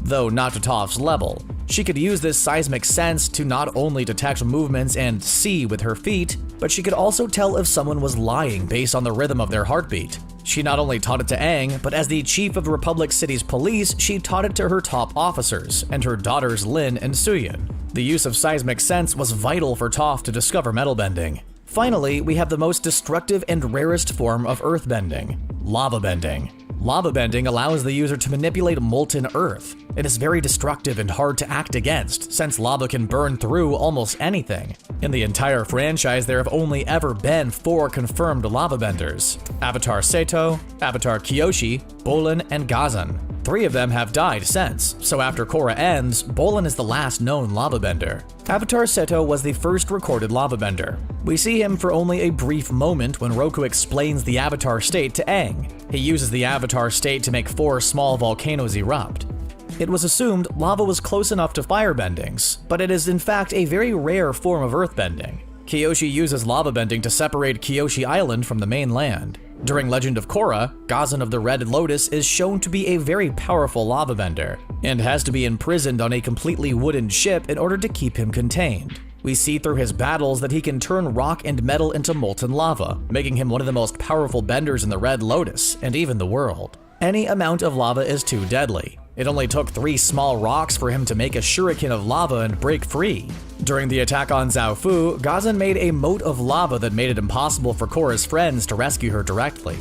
Though not to Toph's level, she could use this seismic sense to not only detect movements and see with her feet, but she could also tell if someone was lying based on the rhythm of their heartbeat. She not only taught it to Aang, but as the chief of the Republic City's police, she taught it to her top officers and her daughters Lin and Suyin. The use of seismic sense was vital for Toph to discover metal bending. Finally, we have the most destructive and rarest form of earthbending, lava bending. Lava bending allows the user to manipulate molten earth. It is very destructive and hard to act against, since lava can burn through almost anything. In the entire franchise, there have only ever been 4 confirmed lava benders: Avatar Seto, Avatar Kyoshi, Bolin, and Gazan. 3 of them have died since, so after Korra ends, Bolin is the last known lava bender. Avatar Seto was the first recorded lava bender. We see him for only a brief moment when Roku explains the Avatar state to Aang. He uses the Avatar state to make 4 small volcanoes erupt. It was assumed lava was close enough to firebendings, but it is in fact a very rare form of earthbending. Kyoshi uses lava bending to separate Kyoshi Island from the mainland. During Legend of Korra, Gazan of the Red Lotus is shown to be a very powerful lava bender, and has to be imprisoned on a completely wooden ship in order to keep him contained. We see through his battles that he can turn rock and metal into molten lava, making him one of the most powerful benders in the Red Lotus, and even the world. Any amount of lava is too deadly. It only took 3 small rocks for him to make a shuriken of lava and break free. During the attack on Zaofu, Gazan made a moat of lava that made it impossible for Korra's friends to rescue her directly.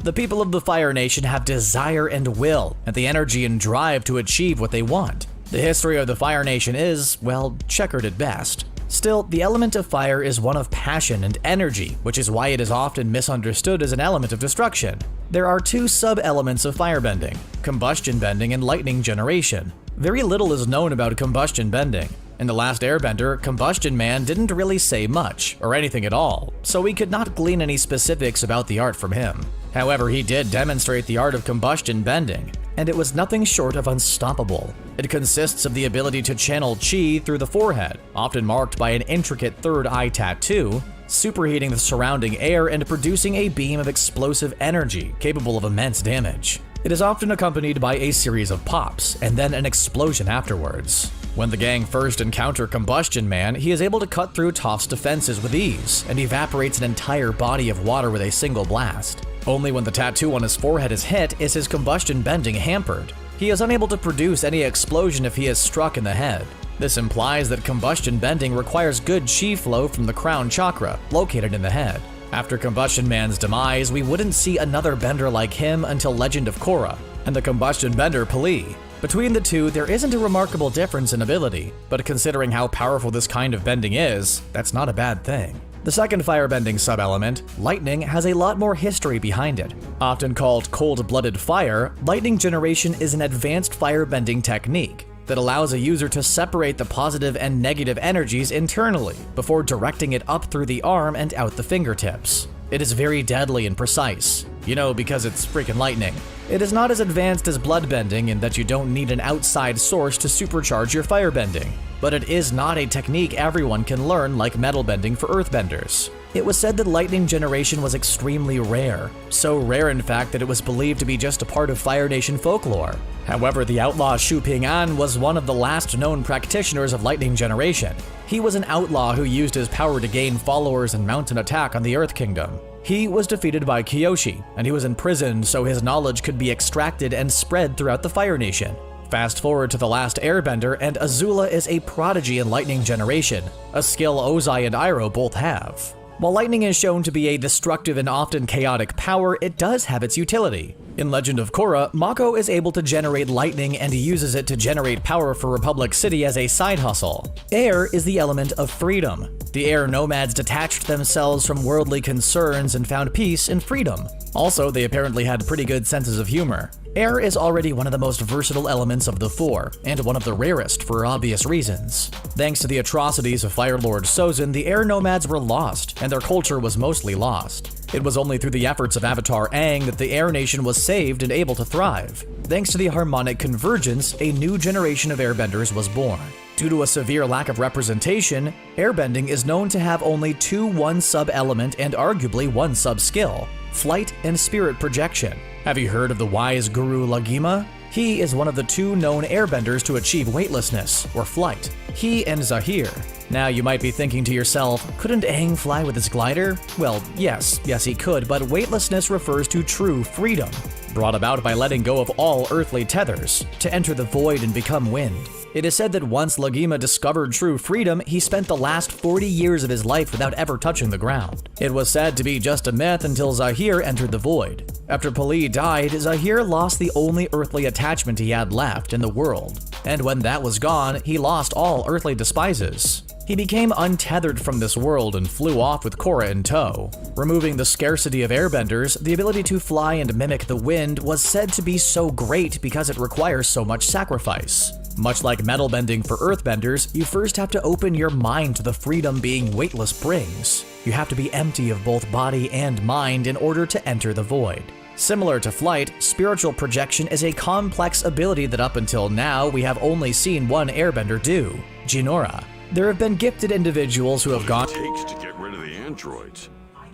The people of the Fire Nation have desire and will, and the energy and drive to achieve what they want. The history of the Fire Nation is, well, checkered at best. Still, the element of fire is one of passion and energy, which is why it is often misunderstood as an element of destruction. There are 2 sub-elements of firebending: combustion bending and lightning generation. Very little is known about combustion bending. In The Last Airbender, Combustion Man didn't really say much, or anything at all, so we could not glean any specifics about the art from him. However, he did demonstrate the art of combustion bending, and it was nothing short of unstoppable. It consists of the ability to channel chi through the forehead, often marked by an intricate third eye tattoo, superheating the surrounding air and producing a beam of explosive energy capable of immense damage. It is often accompanied by a series of pops, and then an explosion afterwards. When the gang first encounter Combustion Man, he is able to cut through Toph's defenses with ease, and evaporates an entire body of water with a single blast. Only when the tattoo on his forehead is hit is his combustion bending hampered. He is unable to produce any explosion if he is struck in the head. This implies that combustion bending requires good chi flow from the crown chakra, located in the head. After Combustion Man's demise, we wouldn't see another bender like him until Legend of Korra, and the combustion bender Pali. Between the two, there isn't a remarkable difference in ability, but considering how powerful this kind of bending is, that's not a bad thing. The second firebending sub-element, lightning, has a lot more history behind it. Often called cold-blooded fire, lightning generation is an advanced firebending technique that allows a user to separate the positive and negative energies internally before directing it up through the arm and out the fingertips. It is very deadly and precise, because it's freaking lightning. It is not as advanced as bloodbending in that you don't need an outside source to supercharge your firebending, but it is not a technique everyone can learn like metal bending for earthbenders. It was said that lightning generation was extremely rare, so rare in fact that it was believed to be just a part of Fire Nation folklore. However, the outlaw Shu Ping-an was one of the last known practitioners of lightning generation. He was an outlaw who used his power to gain followers and mount an attack on the Earth Kingdom. He was defeated by Kyoshi, and he was imprisoned so his knowledge could be extracted and spread throughout the Fire Nation. Fast forward to The Last Airbender, and Azula is a prodigy in lightning generation, a skill Ozai and Iroh both have. While lightning is shown to be a destructive and often chaotic power, it does have its utility. In Legend of Korra, Mako is able to generate lightning and uses it to generate power for Republic City as a side hustle. Air is the element of freedom. The air nomads detached themselves from worldly concerns and found peace in freedom. Also, they apparently had pretty good senses of humor. Air is already one of the most versatile elements of the 4, and one of the rarest for obvious reasons. Thanks to the atrocities of Fire Lord Sozin, the air nomads were lost, and their culture was mostly lost. It was only through the efforts of Avatar Aang that the Air Nation was saved and able to thrive. Thanks to the harmonic convergence, a new generation of airbenders was born. Due to a severe lack of representation, airbending is known to have only 2 one sub-element and arguably 1 sub-skill: flight and spirit projection. Have you heard of the wise Guru Lagima? He is one of the 2 known airbenders to achieve weightlessness, or flight. He and Zahir. Now you might be thinking to yourself, couldn't Aang fly with his glider? Well, yes he could, but weightlessness refers to true freedom. brought about by letting go of all earthly tethers, to enter the void and become wind. It is said that once Lagima discovered true freedom, he spent the last 40 years of his life without ever touching the ground. It was said to be just a myth until Zahir entered the void. After Pali died, Zahir lost the only earthly attachment he had left in the world. And when that was gone, he lost all earthly despises. He became untethered from this world and flew off with Korra in tow. Removing the scarcity of airbenders, the ability to fly and mimic the wind was said to be so great because it requires so much sacrifice. Much like metal bending for earthbenders, you first have to open your mind to the freedom being weightless brings. You have to be empty of both body and mind in order to enter the void. Similar to flight, spiritual projection is a complex ability that up until now we have only seen one airbender do, Jinora. There have been gifted individuals who have gone. What it takes to get rid of the androids.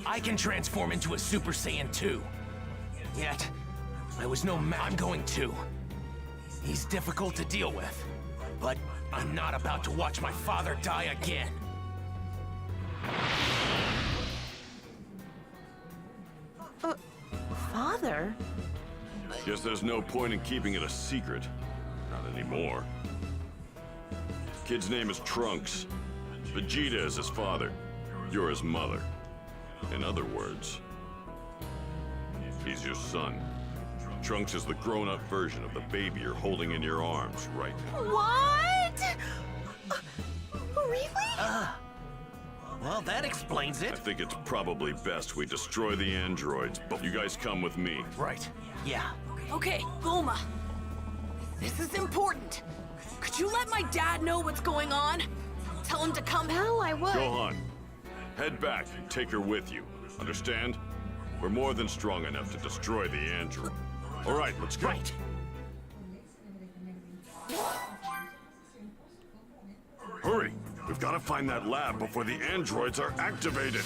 I can transform into a Super Saiyan 2. Yet, I'm going to. He's difficult to deal with, but I'm not about to watch my father die again. Father? Guess there's no point in keeping it a secret. Not anymore. Kid's name is Trunks. Vegeta is his father. You're his mother. In other words, he's your son. Trunks is the grown-up version of the baby you're holding in your arms right now. What? Really? Well, that explains I it. think it's probably best we destroy the androids, but you guys come with me. Right. Yeah. Okay, Bulma. This is important. Could you let my dad know what's going on? Tell him to come. Hell, I would. Gohan, head back and take her with you. Understand? We're more than strong enough to destroy the android. All right, let's go. Right. Hurry! We've got to find that lab before the androids are activated.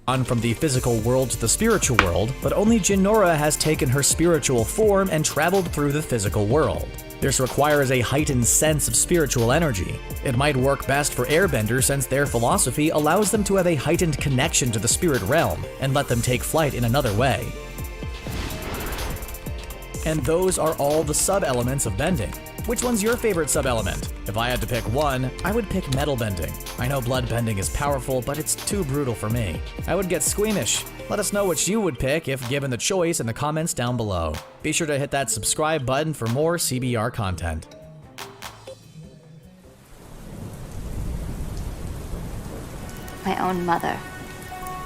On from the physical world to the spiritual world, but only Jinora has taken her spiritual form and traveled through the physical world. This requires a heightened sense of spiritual energy. It might work best for airbenders since their philosophy allows them to have a heightened connection to the spirit realm and let them take flight in another way. And those are all the sub-elements of bending. Which one's your favorite sub-element? If I had to pick one, I would pick metal bending. I know blood bending is powerful, but it's too brutal for me. I would get squeamish. Let us know what you would pick if given the choice in the comments down below. Be sure to hit that subscribe button for more CBR content. My own mother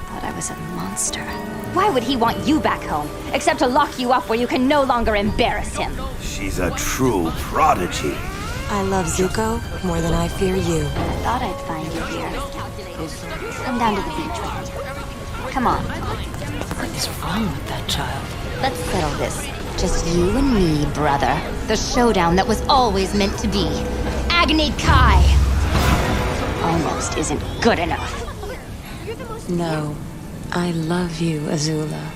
thought I was a monster. Why would he want you back home, except to lock you up where you can no longer embarrass him? She's a true prodigy. I love Zuko more than I fear you. I thought I'd find you here. Come down to the beach with me. Come on. What is wrong with that child? Let's settle this. Just you and me, brother. The showdown that was always meant to be. Agni Kai! Almost isn't good enough. No. I love you, Azula.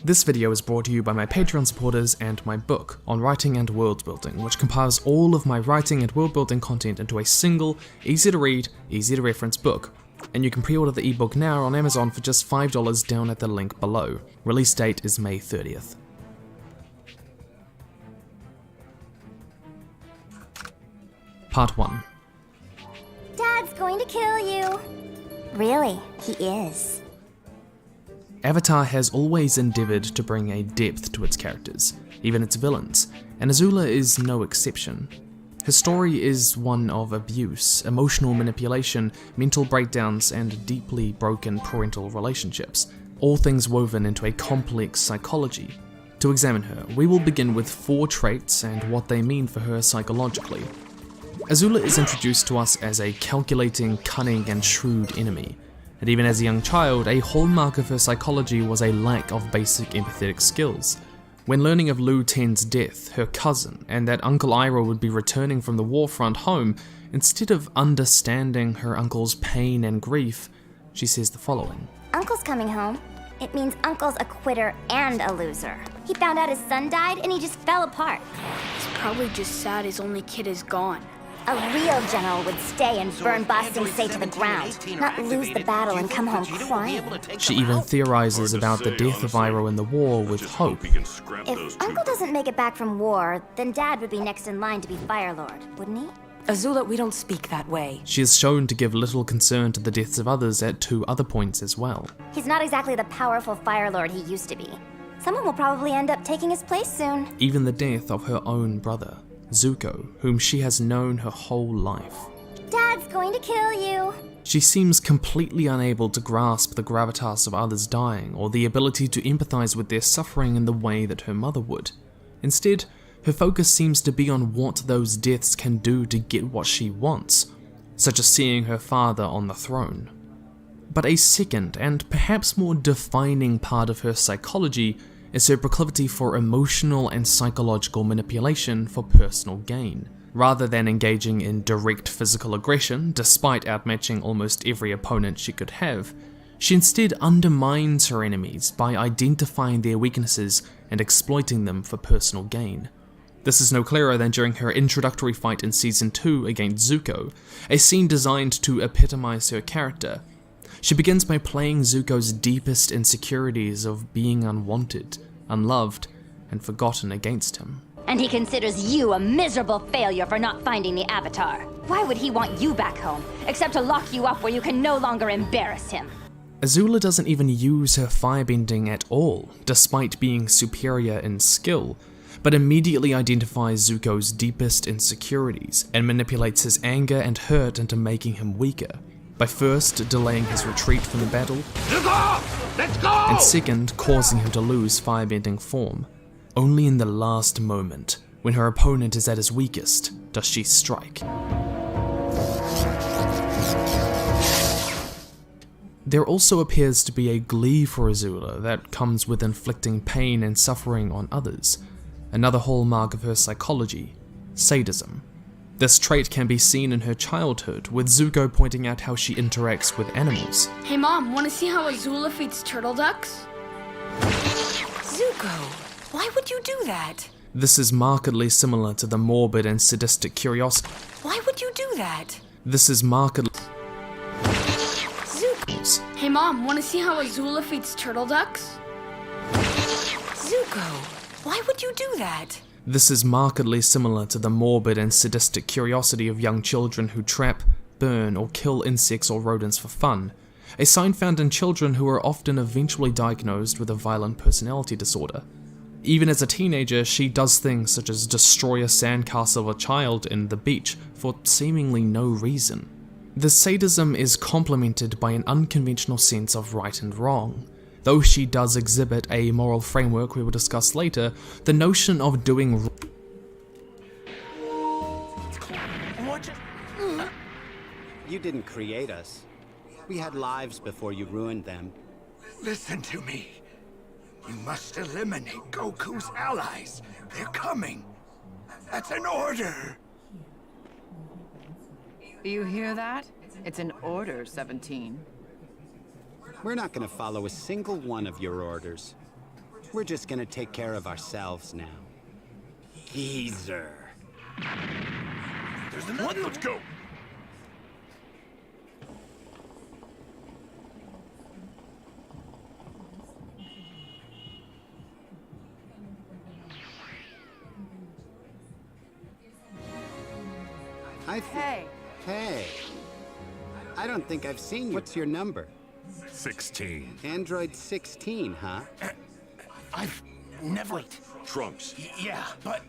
This video is brought to you by my Patreon supporters and my book on writing and world building, which compiles all of my writing and world building content into a single, easy to read, easy to reference book. And you can pre-order the ebook now on Amazon for just $5 down at the link below. Release date is May 30th. Part 1. Dad's going to kill you. Really, he is. Avatar has always endeavoured to bring a depth to its characters, even its villains, and Azula is no exception. Her story is one of abuse, emotional manipulation, mental breakdowns, and deeply broken parental relationships, all things woven into a complex psychology. To examine her, we will begin with 4 traits and what they mean for her psychologically. Azula is introduced to us as a calculating, cunning, and shrewd enemy. And even as a young child, a hallmark of her psychology was a lack of basic empathetic skills. When learning of Lu Ten's death, her cousin, and that Uncle Iroh would be returning from the warfront home, instead of understanding her uncle's pain and grief, she says the following. Uncle's coming home. It means Uncle's a quitter and a loser. He found out his son died and he just fell apart. He's probably just sad his only kid is gone. A real general would stay and burn Ba Sing Se to the ground, not lose the battle and come home crying. She even theorizes about the death of Iroh in the war with hope. If Uncle doesn't make it back from war, then Dad would be next in line to be Fire Lord, wouldn't he? Azula, we don't speak that way. She is shown to give little concern to the deaths of others at 2 other points as well. He's not exactly the powerful Fire Lord he used to be. Someone will probably end up taking his place soon. Even the death of her own brother, Zuko, whom she has known her whole life. Dad's going to kill you. She seems completely unable to grasp the gravitas of others dying or the ability to empathize with their suffering in the way that her mother would. Instead, her focus seems to be on what those deaths can do to get what she wants, such as seeing her father on the throne. But a second and perhaps more defining part of her psychology is her proclivity for emotional and psychological manipulation for personal gain. Rather than engaging in direct physical aggression, despite outmatching almost every opponent she could have, she instead undermines her enemies by identifying their weaknesses and exploiting them for personal gain. This is no clearer than during her introductory fight in Season 2 against Zuko, a scene designed to epitomize her character. She begins by playing Zuko's deepest insecurities of being unwanted, unloved, and forgotten against him. And he considers you a miserable failure for not finding the Avatar. Why would he want you back home, except to lock you up where you can no longer embarrass him? Azula doesn't even use her firebending at all, despite being superior in skill, but immediately identifies Zuko's deepest insecurities and manipulates his anger and hurt into making him weaker, by first delaying his retreat from the battle, Let's go! and second, causing him to lose firebending form. Only in the last moment, when her opponent is at his weakest, does she strike. There also appears to be a glee for Azula that comes with inflicting pain and suffering on others, another hallmark of her psychology, sadism. This trait can be seen in her childhood, with Zuko pointing out how she interacts with animals. Hey Mom, wanna see how Azula feeds turtle ducks? Zuko, why would you do that? This is markedly similar to the morbid and sadistic curiosity. Why would you do that? This is markedly... Zuko. Hey Mom, wanna see how Azula feeds turtle ducks? Zuko, why would you do that? This is markedly similar to the morbid and sadistic curiosity of young children who trap, burn, or kill insects or rodents for fun, a sign found in children who are often eventually diagnosed with a violent personality disorder. Even as a teenager, she does things such as destroy a sandcastle of a child in the beach for seemingly no reason. The sadism is complemented by an unconventional sense of right and wrong. Though she does exhibit a moral framework we will discuss later, the notion of doing You didn't create us. We had lives before you ruined them. Listen to me. You must eliminate Goku's allies. They're coming. That's an order. You hear that? It's an order, 17. We're not going to follow a single one of your orders. We're just gonna take care of ourselves now. Geezer. There's another one. Let's go. Hey. Hey. I don't think I've seen you. What's your number? 16. Android 16, huh? I've never... Wait. Trunks. Yeah, but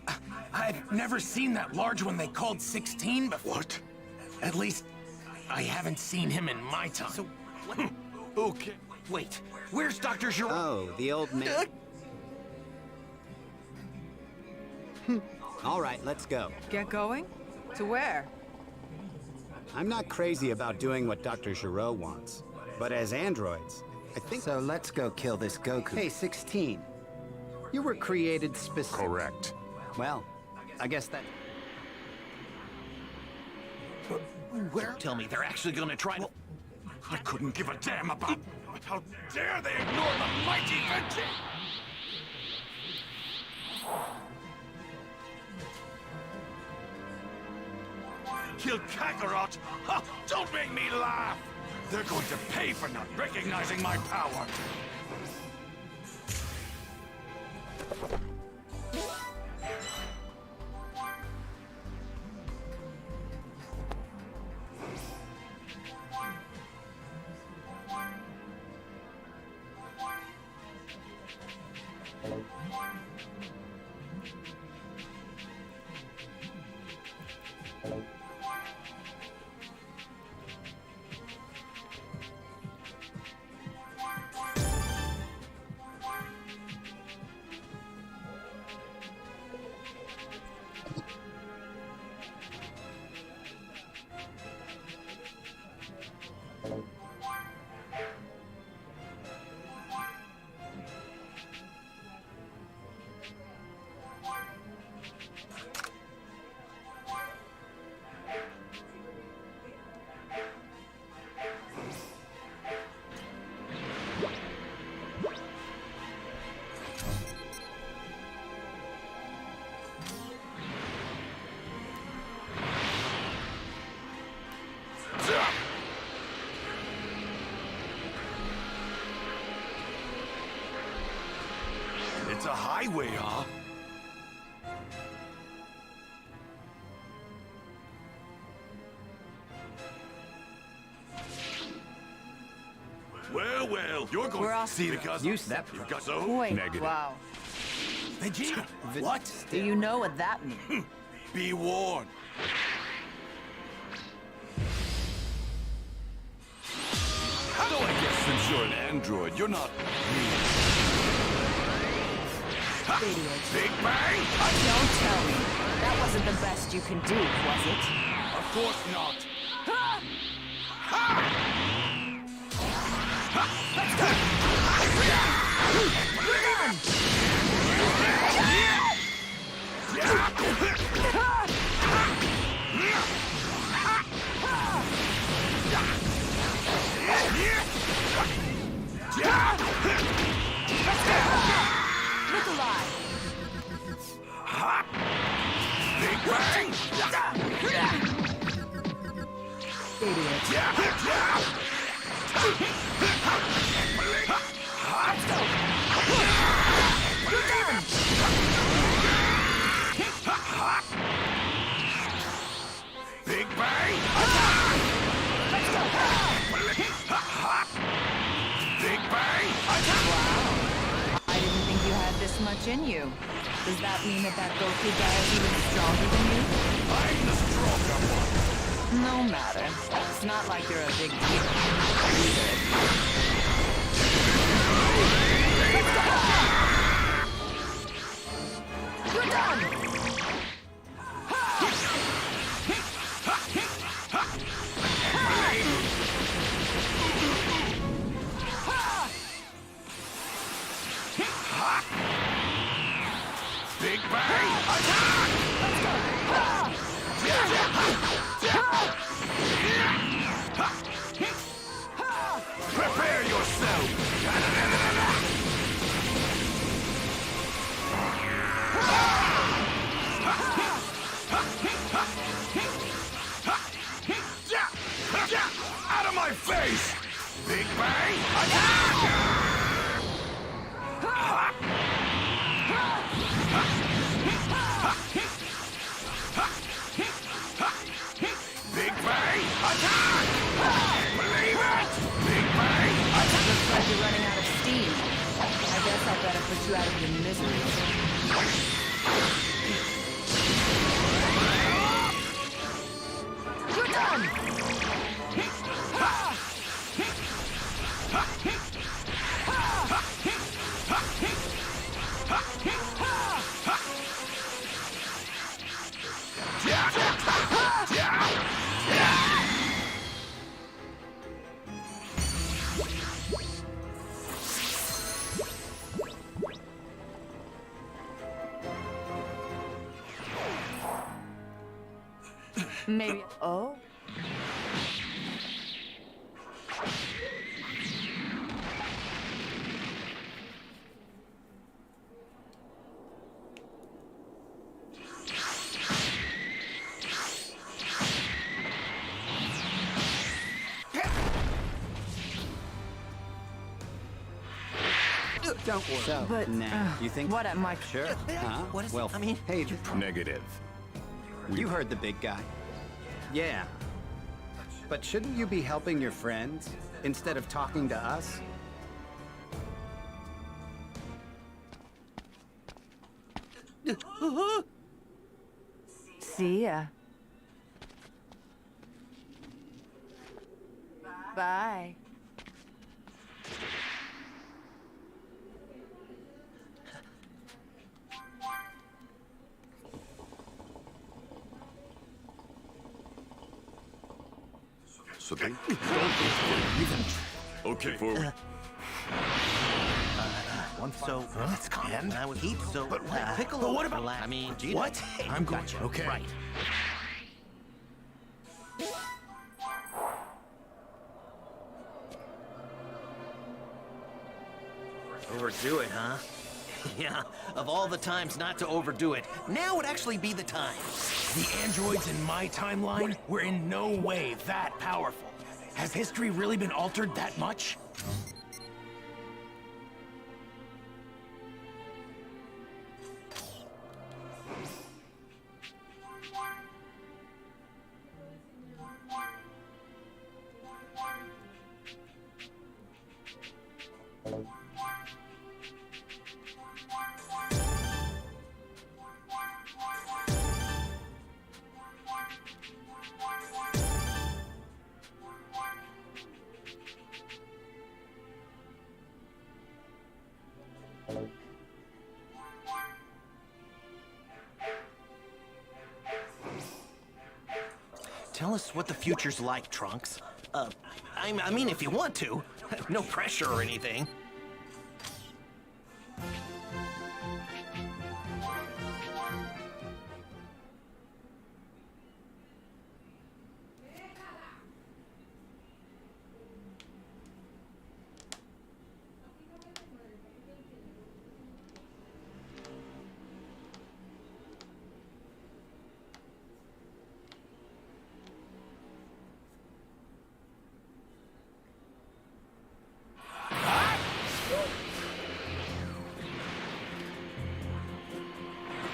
I've never seen that large one they called 16 before. What? At least, I haven't seen him in my time. So, what? Okay. Wait, where's Dr. Giraud? Oh, the old man. All right, let's go. Get going? To where? I'm not crazy about doing what Dr. Giraud wants, but as androids, I think... So let's go kill this Goku. Hey, 16. You were created specific... Correct. Well, I guess that... Where? Tell me they're actually gonna try to... I couldn't give a damn about... How dare they ignore the mighty Veggie! Kill Kakarot? Ha! Don't make me laugh! They're going to pay for not recognizing my power! It's a highway, huh? Well, you're going to see because you got so Wait, negative. wow. Vegeta, what? Do you know what that means? Be warned. So I guess since you're an android, you're not me. Big Bang! Don't tell me. That wasn't the best you can do, was it? Of course not. Nikolai! Big Bang! Big Bang! Let's go! Big Bang! Wow. I didn't think you had this much in you. Does that mean that Goku guy is even stronger than you? I'm the stronger one. No matter. It's not like you're a big deal. You're done! Big Bang! Attack! Prepare yourself! Out of my face! Big Bang, attack! Big Bang, attack! Believe it! Big Bang, attack! Looks like you're running out of steam. I guess I'll better put you out of your misery. You're done! Maybe. Oh. Don't worry. So, But, you think? what am I? Sure. Huh? What is- Well, I mean, hey, Negative. you heard the big guy. Yeah. But shouldn't you be helping your friends instead of talking to us? See ya. Bye. So they Okay, forward. So, let's calm down. I was so. But Piccolo. But what about? I mean, Vegeta. What? I'm going. Gotcha. Okay. Right. Overdo it, huh? Yeah, of all the times not to overdo it, now would actually be the time. The androids in my timeline were in no way that powerful. Has history really been altered that much? Tell us what the future's like, Trunks. I mean, if you want to. No pressure or anything.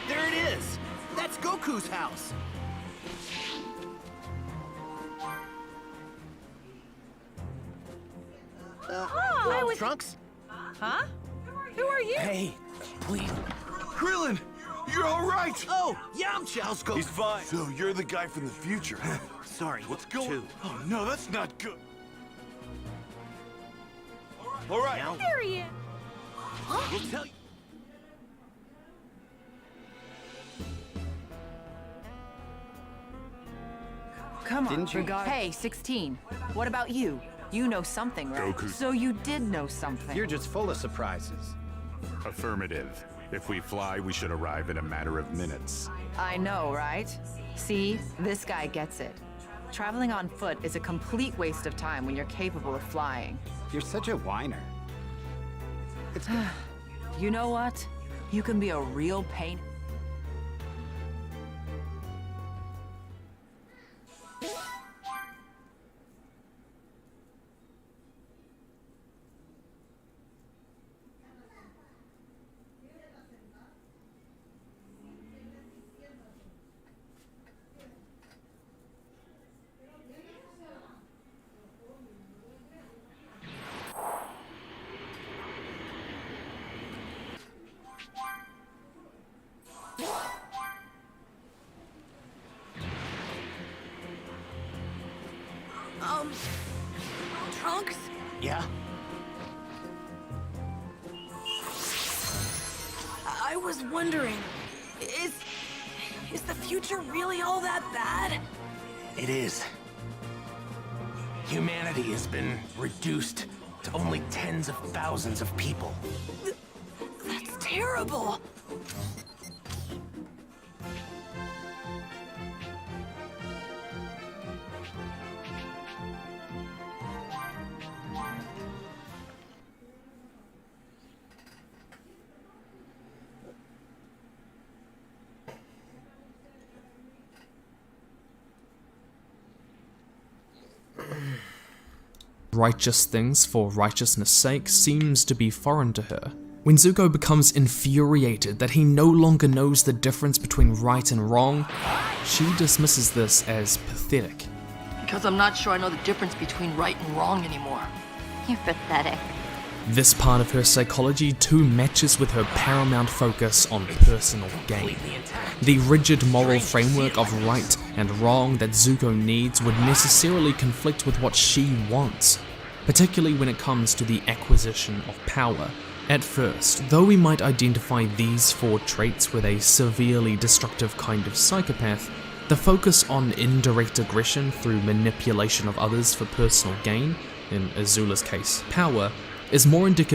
There it is! That's Goku's house! Trunks? Huh? Who are you? Hey, please. Krillin, you're all right. Oh, Yamcha's Goku. He's fine. So you're the guy from the future. Sorry, What's going Two. Oh no, that's not good. All right. Now, There he is. we'll tell you. Come on, Didn't you- Hey, 16. What about you? You know something, right? Goku. So you did know something. You're just full of surprises. Affirmative. If we fly, we should arrive in a matter of minutes. I know, right? See, this guy gets it. Traveling on foot is a complete waste of time when you're capable of flying. You're such a whiner. It's You know what? You can be a real pain. Trunks? Yeah? I was wondering, is the future really all that bad? It is. Humanity has been reduced to only tens of thousands of people. That's terrible. Righteous things for righteousness' sake seems to be foreign to her. When Zuko becomes infuriated that he no longer knows the difference between right and wrong, she dismisses this as pathetic. Because I'm not sure I know the difference between right and wrong anymore. You're pathetic. This part of her psychology too matches with her paramount focus on personal gain. The rigid moral framework of right and wrong that Zuko needs would necessarily conflict with what she wants, particularly when it comes to the acquisition of power. At first, though we might identify these 4 traits with a severely destructive kind of psychopath, the focus on indirect aggression through manipulation of others for personal gain, in Azula's case power, is more indicative